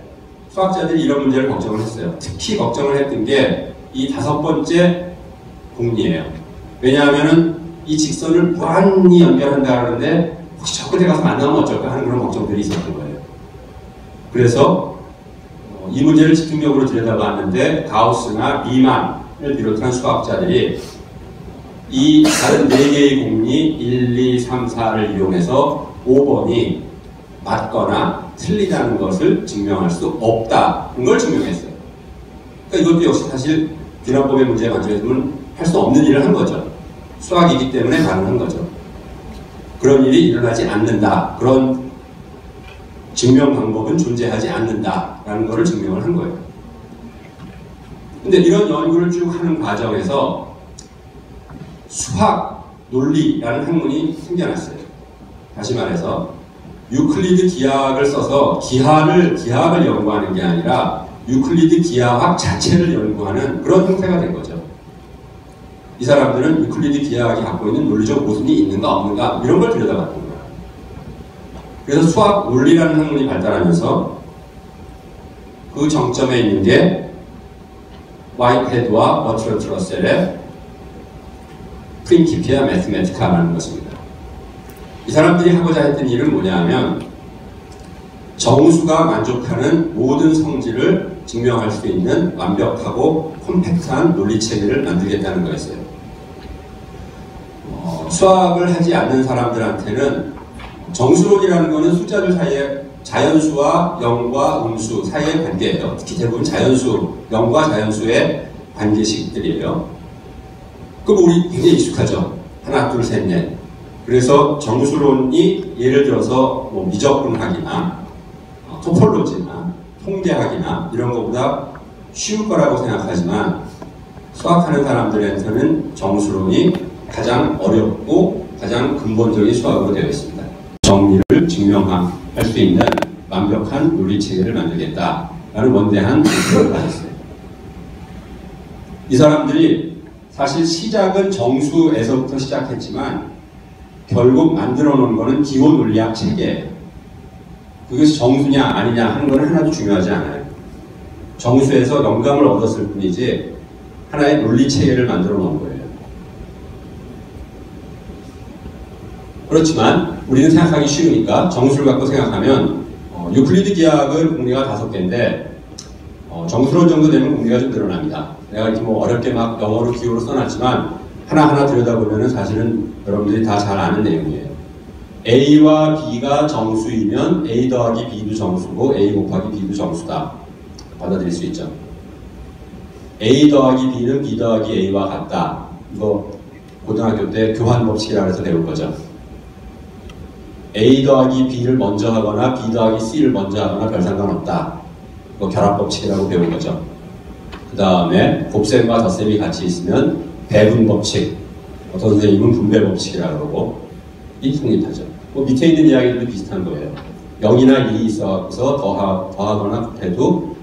수학자들이 이런 문제를 걱정을 했어요. 특히 걱정을 했던 게 이 5번째 공리예요. 왜냐하면 이 직선을 무한히 연결한다 하는데 혹시 저 끝에 가서 만나면 어쩔까 하는 그런 걱정들이 있었던 거예요. 그래서 이 문제를 집중적으로 들여다봤는데 가우스나 리만을 비롯한 수학자들이 이 다른 4개의 공리 1, 2, 3, 4를 이용해서 5번이 맞거나 틀리다는 것을 증명할 수 없다는 걸 증명했어요. 그러니까 이것도 역시 사실 비난법의 문제에 관점에서는 할 수 없는 일을 한 거죠. 수학이기 때문에 가능한 거죠. 그런 일이 일어나지 않는다. 그런 증명 방법은 존재하지 않는다라는 것을 증명을 한 거예요. 근데 이런 연구를 쭉 하는 과정에서 수학 논리라는 학문이 생겨났어요. 다시 말해서 유클리드 기하학을 써서 기하학을 연구하는 게 아니라 유클리드 기하학 자체를 연구하는 그런 형태가 된 거죠. 이 사람들은 유클리드 기하학이 갖고 있는 논리적 모순이 있는가 없는가 이런 걸 들여다봤던 거예요. 그래서 수학 논리라는 학문이 발달하면서 그 정점에 있는 게 화이트헤드와 버트런트 러셀의 프린키피아 매스메티카라는 것입니다. 이 사람들이 하고자 했던 일은 뭐냐면 정수가 만족하는 모든 성질을 증명할 수 있는 완벽하고 컴팩트한 논리체계를 만들겠다는 거였어요. 수학을 하지 않는 사람들한테는 정수론이라는 것은 숫자들 사이에 자연수와 영과 음수 사이의 관계예요. 특히 대부분 자연수, 영과 자연수의 관계식들이에요. 그럼 우리 굉장히 익숙하죠. 하나, 둘, 셋, 넷. 그래서 정수론이 예를 들어서 뭐 미적분학이나 토폴로지나 통계학이나 이런 것보다 쉬울 거라고 생각하지만 수학하는 사람들한테는 정수론이 가장 어렵고 가장 근본적인 수학으로 되어 있습니다. 정리를 증명할 수 있는 완벽한 논리체계를 만들겠다라는 원대한 목표를 가졌어요. 이 사람들이 사실 시작은 정수에서부터 시작했지만 결국 만들어 놓은 거는 기호 논리학 체계예요. 그것이 정수냐 아니냐 하는 건 하나도 중요하지 않아요. 정수에서 영감을 얻었을 뿐이지 하나의 논리 체계를 만들어 놓은 거예요. 그렇지만 우리는 생각하기 쉬우니까 정수를 갖고 생각하면 유클리드 기하학은 공리가 5개인데 정수론 정도 되면 공리가 좀 늘어납니다. 내가 이렇게 뭐 어렵게 막 영어로 기호로 써놨지만 하나하나 들여다보면 사실은 여러분들이 다 잘 아는 내용이에요. A와 B가 정수이면 A 더하기 B도 정수고 A 곱하기 B도 정수다. 받아들일 수 있죠. A 더하기 B는 B 더하기 A와 같다. 이거 고등학교 때 교환법칙이라고 해서 배울 거죠. A 더하기 B를 먼저 하거나 B 더하기 C를 먼저 하거나 별 상관없다. 이거 결합법칙이라고 배운 거죠. 그 다음에 곱셈과 덧셈이 같이 있으면 배분법칙, 어떤 선생님은 분배법칙이라고 그러고 이 성립하죠. 뭐 밑에 있는 이야기들도 비슷한 거예요. 0이나 1이 있어서 더하거나 곱해도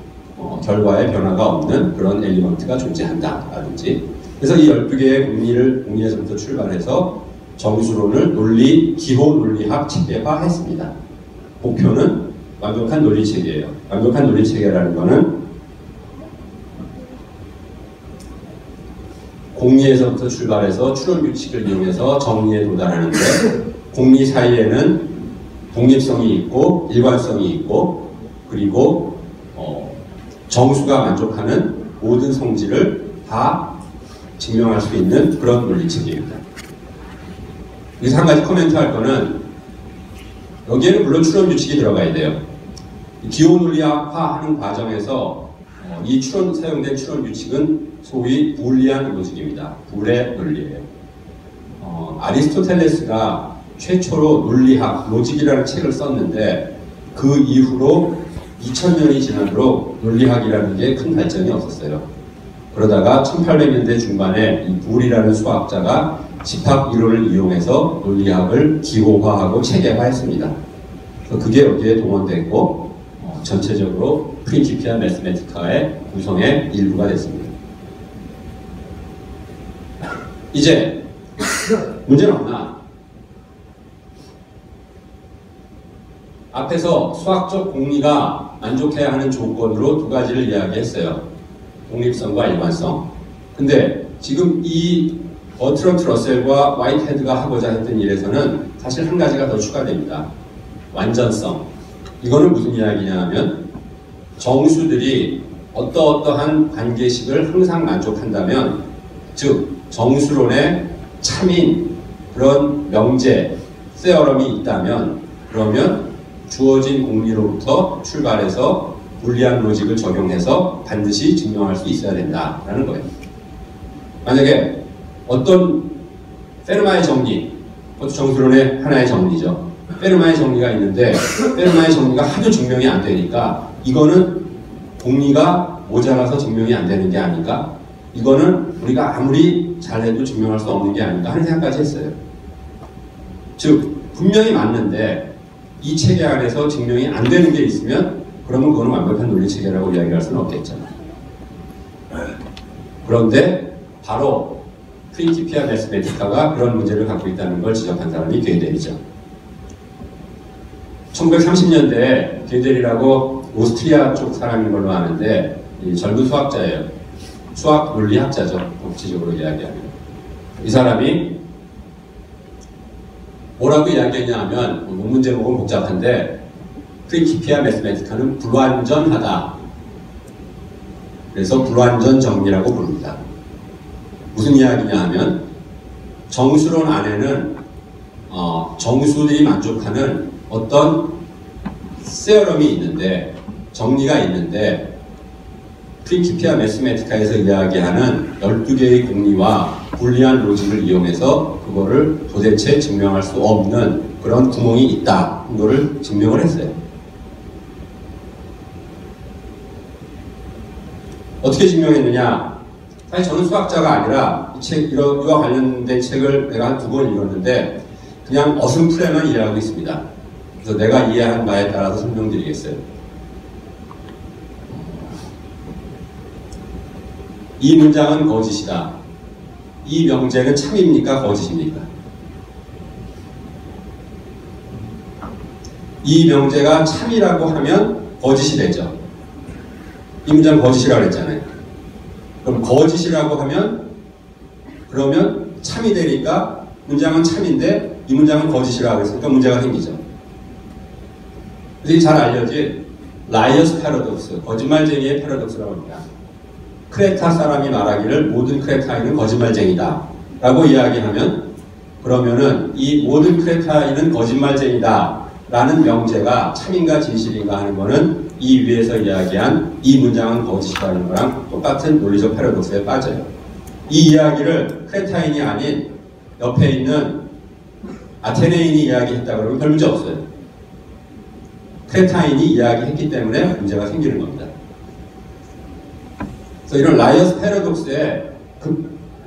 결과에 변화가 없는 그런 엘리먼트가 존재한다 라든지. 그래서 이 12개의 공리에서부터 출발해서 정수론을 기호 논리학 체계화했습니다. 목표는 완벽한 논리 체계예요. 완벽한 논리 체계라는 거는 공리에서부터 출발해서 추론 규칙을 이용해서 정리에 도달하는데 공리 사이에는 독립성이 있고 일관성이 있고 그리고 정수가 만족하는 모든 성질을 다 증명할 수 있는 그런 논리체계입니다. 여기서 한 가지 코멘트 할 거는 여기에는 물론 추론 규칙이 들어가야 돼요. 기호 논리학화하는 과정에서 이 사용된 추론 규칙은 소위 불리한 로직입니다. 불의 논리예요. 아리스토텔레스가 최초로 논리학, 로직이라는 책을 썼는데 그 이후로 2000년이 지나도록 논리학이라는 게 큰 발전이 없었어요. 그러다가 1800년대 중반에 이 불이라는 수학자가 집합 이론을 이용해서 논리학을 기호화하고 체계화했습니다. 그래서 그게 여기에 동원됐고 전체적으로 프린시피아 매스메티카의 구성의 일부가 됐습니다. 이제 문제는 없나? 앞에서 수학적 공리가 만족해야 하는 조건으로 두 가지를 이야기했어요. 독립성과 일관성. 근데 지금 이 버트런트 러셀과 화이트헤드가 하고자 했던 일에서는 사실 한 가지가 더 추가됩니다. 완전성. 이거는 무슨 이야기냐 하면 정수들이 어떠한 관계식을 항상 만족한다면, 즉 정수론의 참인 그런 명제, 세어럼이 있다면, 그러면 주어진 공리로부터 출발해서 불리한 로직을 적용해서 반드시 증명할 수 있어야 된다라는 거예요. 만약에 어떤 페르마의 정리, 그것도 정수론의 하나의 정리죠. 페르마의 정리가 있는데 페르마의 정리가 하도 증명이 안 되니까 이거는 공리가 모자라서 증명이 안 되는 게 아닌가? 이거는 우리가 아무리 잘해도 증명할 수 없는 게 아닌가 하는 생각까지 했어요. 즉 분명히 맞는데 이 체계 안에서 증명이 안 되는 게 있으면 그러면 그거는 완벽한 논리체계라고 이야기할 수는 없겠잖아요. 그런데 바로 프린시피아 매스메티카가 그런 문제를 갖고 있다는 걸 지적한 사람이 게델이죠. 1930년대에 게델이라고 오스트리아 쪽 사람인 걸로 아는데 젊은 수학자예요. 수학 논리학자죠. 복지적으로 이야기하면. 이 사람이 뭐라고 이야기했냐 하면 문문 제목은 복잡한데 프린시피아 매스메티카는 불완전하다. 그래서 불완전 정리라고 부릅니다. 무슨 이야기냐 하면 정수론 안에는 정수들이 만족하는 어떤 세어럼이 있는데, 정리가 있는데 프린시피아 매스메티카에서 이야기하는 12개의 공리와 불리한 로직을 이용해서 그거를 도대체 증명할 수 없는 그런 구멍이 있다. 이거를 증명을 했어요. 어떻게 증명했느냐? 사실 저는 수학자가 아니라 이와 관련된 책을 내가 한 2권 읽었는데 그냥 어슴푸레만 이해하고 있습니다. 그래서 내가 이해한 바에 따라서 설명드리겠어요. 이 문장은 거짓이다. 이 명제는 참입니까? 거짓입니까? 이 명제가 참이라고 하면 거짓이 되죠. 이 문장 거짓이라고 그랬잖아요. 그럼 거짓이라고 하면 그러면 참이 되니까 문장은 참인데 이 문장은 거짓이라고 했으니까 문제가 생기죠. 그래서 잘 알려진 라이어스 패러독스, 거짓말쟁이의 패러독스라고 합니다. 크레타 사람이 말하기를 모든 크레타인은 거짓말쟁이다 라고 이야기하면 그러면은 이 모든 크레타인은 거짓말쟁이다 라는 명제가 참인가 진실인가 하는 거는 이 위에서 이야기한 이 문장은 거짓이라는 거랑 똑같은 논리적 패러독스에 빠져요. 이 이야기를 크레타인이 아닌 옆에 있는 아테네인이 이야기했다 그러면 별 문제 없어요. 크레타인이 이야기했기 때문에 문제가 생기는 겁니다. 그래서 이런 라이어스 패러독스에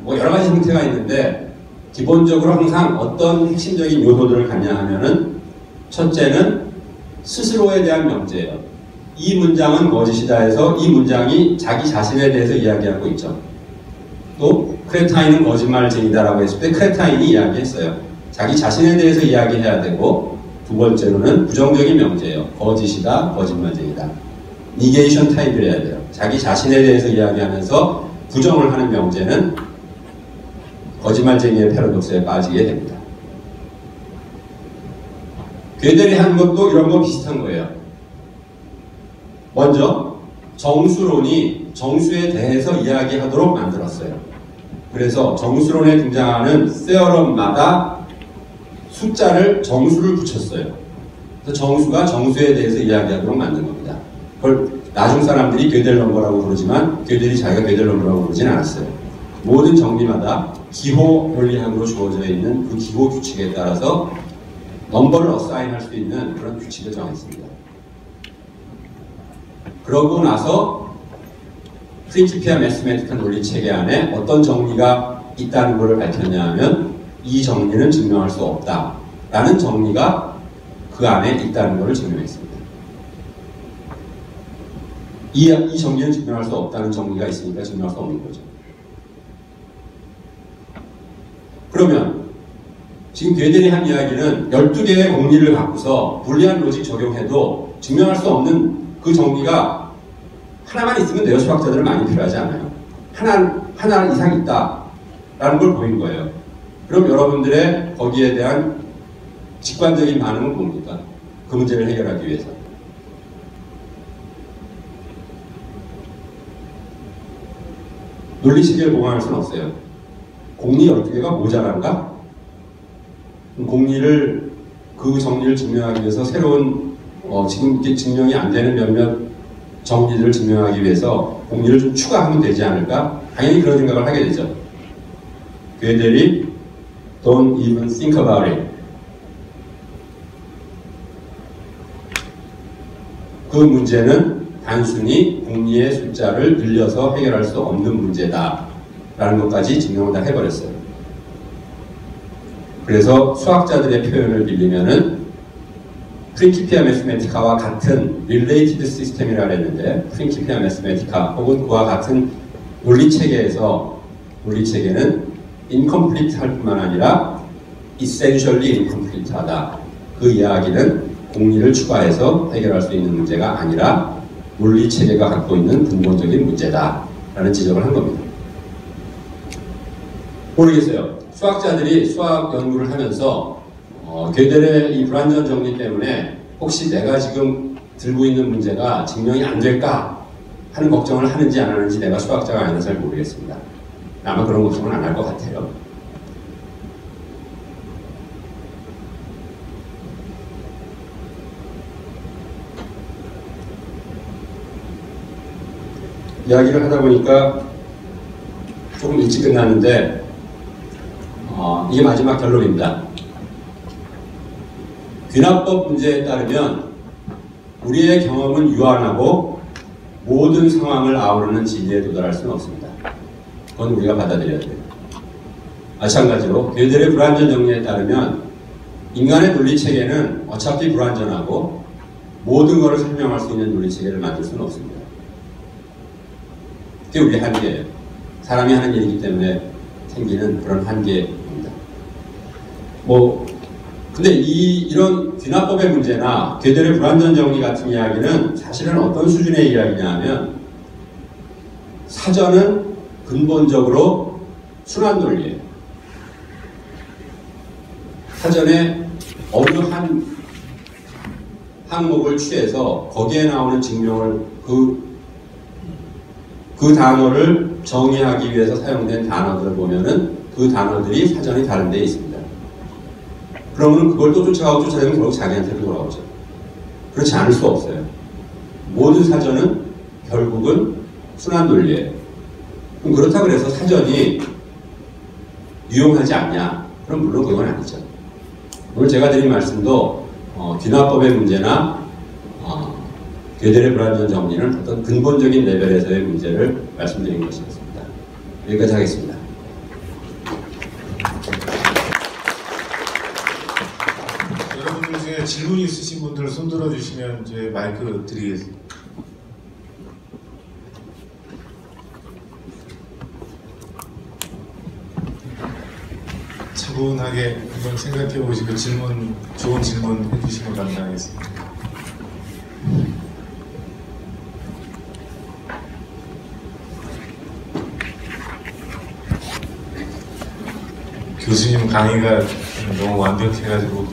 여러 가지 형태가 있는데 기본적으로 항상 어떤 핵심적인 요소들을 갖냐 하면은 첫째는 스스로에 대한 명제예요. 이 문장은 거짓이다 해서 이 문장이 자기 자신에 대해서 이야기하고 있죠. 또 크레타인은 거짓말쟁이다라고 했을 때 크레타인이 이야기했어요. 자기 자신에 대해서 이야기해야 되고, 두 번째로는 부정적인 명제예요. 거짓이다, 거짓말쟁이다. 니게이션 타입을 해야 돼요. 자기 자신에 대해서 이야기하면서 부정을 하는 명제는 거짓말쟁이의 패러독스에 빠지게 됩니다. 괴델이 한 것도 이런 거 비슷한 거예요. 먼저 정수론이 정수에 대해서 이야기하도록 만들었어요. 그래서 정수론에 등장하는 세어럼마다 숫자를 정수를 붙였어요. 그래서 정수가 정수에 대해서 이야기하도록 만든 겁니다. 그걸 나중 사람들이 gödel 넘버라고 부르지만 gödel이 자기가 gödel 넘버라고 부르진 않았어요. 모든 정리마다 기호 원리학으로 주어져 있는 그 기호 규칙에 따라서 넘버를 어사인할 수 있는 그런 규칙을 정했습니다. 그러고 나서 프린시피아 매스메티카 논리 체계 안에 어떤 정리가 있다는 것을 밝혔냐 하면 이 정리는 증명할 수 없다 라는 정리가 그 안에 있다는 것을 증명했습니다. 이 정리는 증명할 수 없다는 정리가 있으니까 증명할 수 없는 거죠. 그러면 지금 gödel이 한 이야기는 12개의 공리를 갖고서 불리한 로직 적용해도 증명할 수 없는 그 정리가 하나만 있으면 돼요. 수학자들은 많이 필요하지 않아요. 하나 이상 있다라는 걸 보인 거예요. 그럼 여러분들의 거기에 대한 직관적인 반응은 뭡니까? 그 문제를 해결하기 위해서. 논리체계를 보강할 수는 없어요. 공리 12개가 모자란가? 공리를, 그 정리를 증명하기 위해서 새로운, 지금 이렇게 증명이 안 되는 몇몇 정리들을 증명하기 위해서 공리를 좀 추가하면 되지 않을까? 당연히 그런 생각을 하게 되죠. gödel이 don't even think about it. 그 문제는 단순히 공리의 숫자를 늘려서 해결할 수 없는 문제다 라는 것까지 증명을 다 해버렸어요. 그래서 수학자들의 표현을 빌리면은 프린시피아 매스메티카와 같은 related 시스템이라고 했는데 프린시피아 매스메티카 혹은 그와 같은 논리체계에서 논리체계는 incomplete 할 뿐만 아니라 essentially incomplete 하다. 그 이야기는 공리를 추가해서 해결할 수 있는 문제가 아니라 논리체계가 갖고 있는 근본적인 문제다 라는 지적을 한 겁니다. 모르겠어요. 수학자들이 수학 연구를 하면서 gödel의 이 불완전 정리 때문에 혹시 내가 지금 들고 있는 문제가 증명이 안 될까 하는 걱정을 하는지 안 하는지 내가 수학자가 아니라서 잘 모르겠습니다. 아마 그런 걱정은 안 할 것 같아요. 이야기를 하다 보니까 조금 일찍 끝났는데 이게 마지막 결론입니다. 귀납법 문제에 따르면 우리의 경험은 유한하고 모든 상황을 아우르는 진리에 도달할 수는 없습니다. 그건 우리가 받아들여야 돼요. 마찬가지로 gödel의 불완전 정리에 따르면 인간의 논리체계는 어차피 불완전하고 모든 것을 설명할 수 있는 논리체계를 만들 수는 없습니다. 그게 우리의 한계예요. 사람이 하는 일이기 때문에 생기는 그런 한계입니다. 근데 이런 귀납법의 문제나 gödel의 불완전 정리 같은 이야기는 사실은 어떤 수준의 이야기냐 하면 사전은 근본적으로 순환 논리예요. 사전에 어느 한 항목을 취해서 거기에 나오는 증명을 그 단어를 정의하기 위해서 사용된 단어들을 보면은 그 단어들이 사전이 다른 데에 있습니다. 그러면 그걸 또 쫓아가고 쫓아내면 결국 자기한테 돌아오죠. 그렇지 않을 수 없어요. 모든 사전은 결국은 순환 논리예요. 그럼 그렇다고 해서 사전이 유용하지 않냐? 그럼 물론 그건 아니죠. 오늘 제가 드린 말씀도 귀납법의 문제나 gödel의 불완전 정리는 어떤 근본적인 레벨에서의 문제를 말씀드린 것이었습니다. 여기까지 하겠습니다. 여러분들 중에 질문이 있으신 분들 손 들어주시면 제 마이크 드리겠습니다. 차분하게 한번 생각해 보시고 좋은 질문 해주시면 감사하겠습니다. 교수님 강의가 너무 완벽해가지고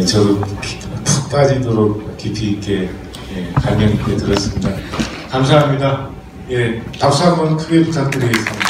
저도 푹 빠지도록 깊이 있게 감명 있게 들었습니다. 감사합니다. 박수 한번 크게 부탁드리겠습니다.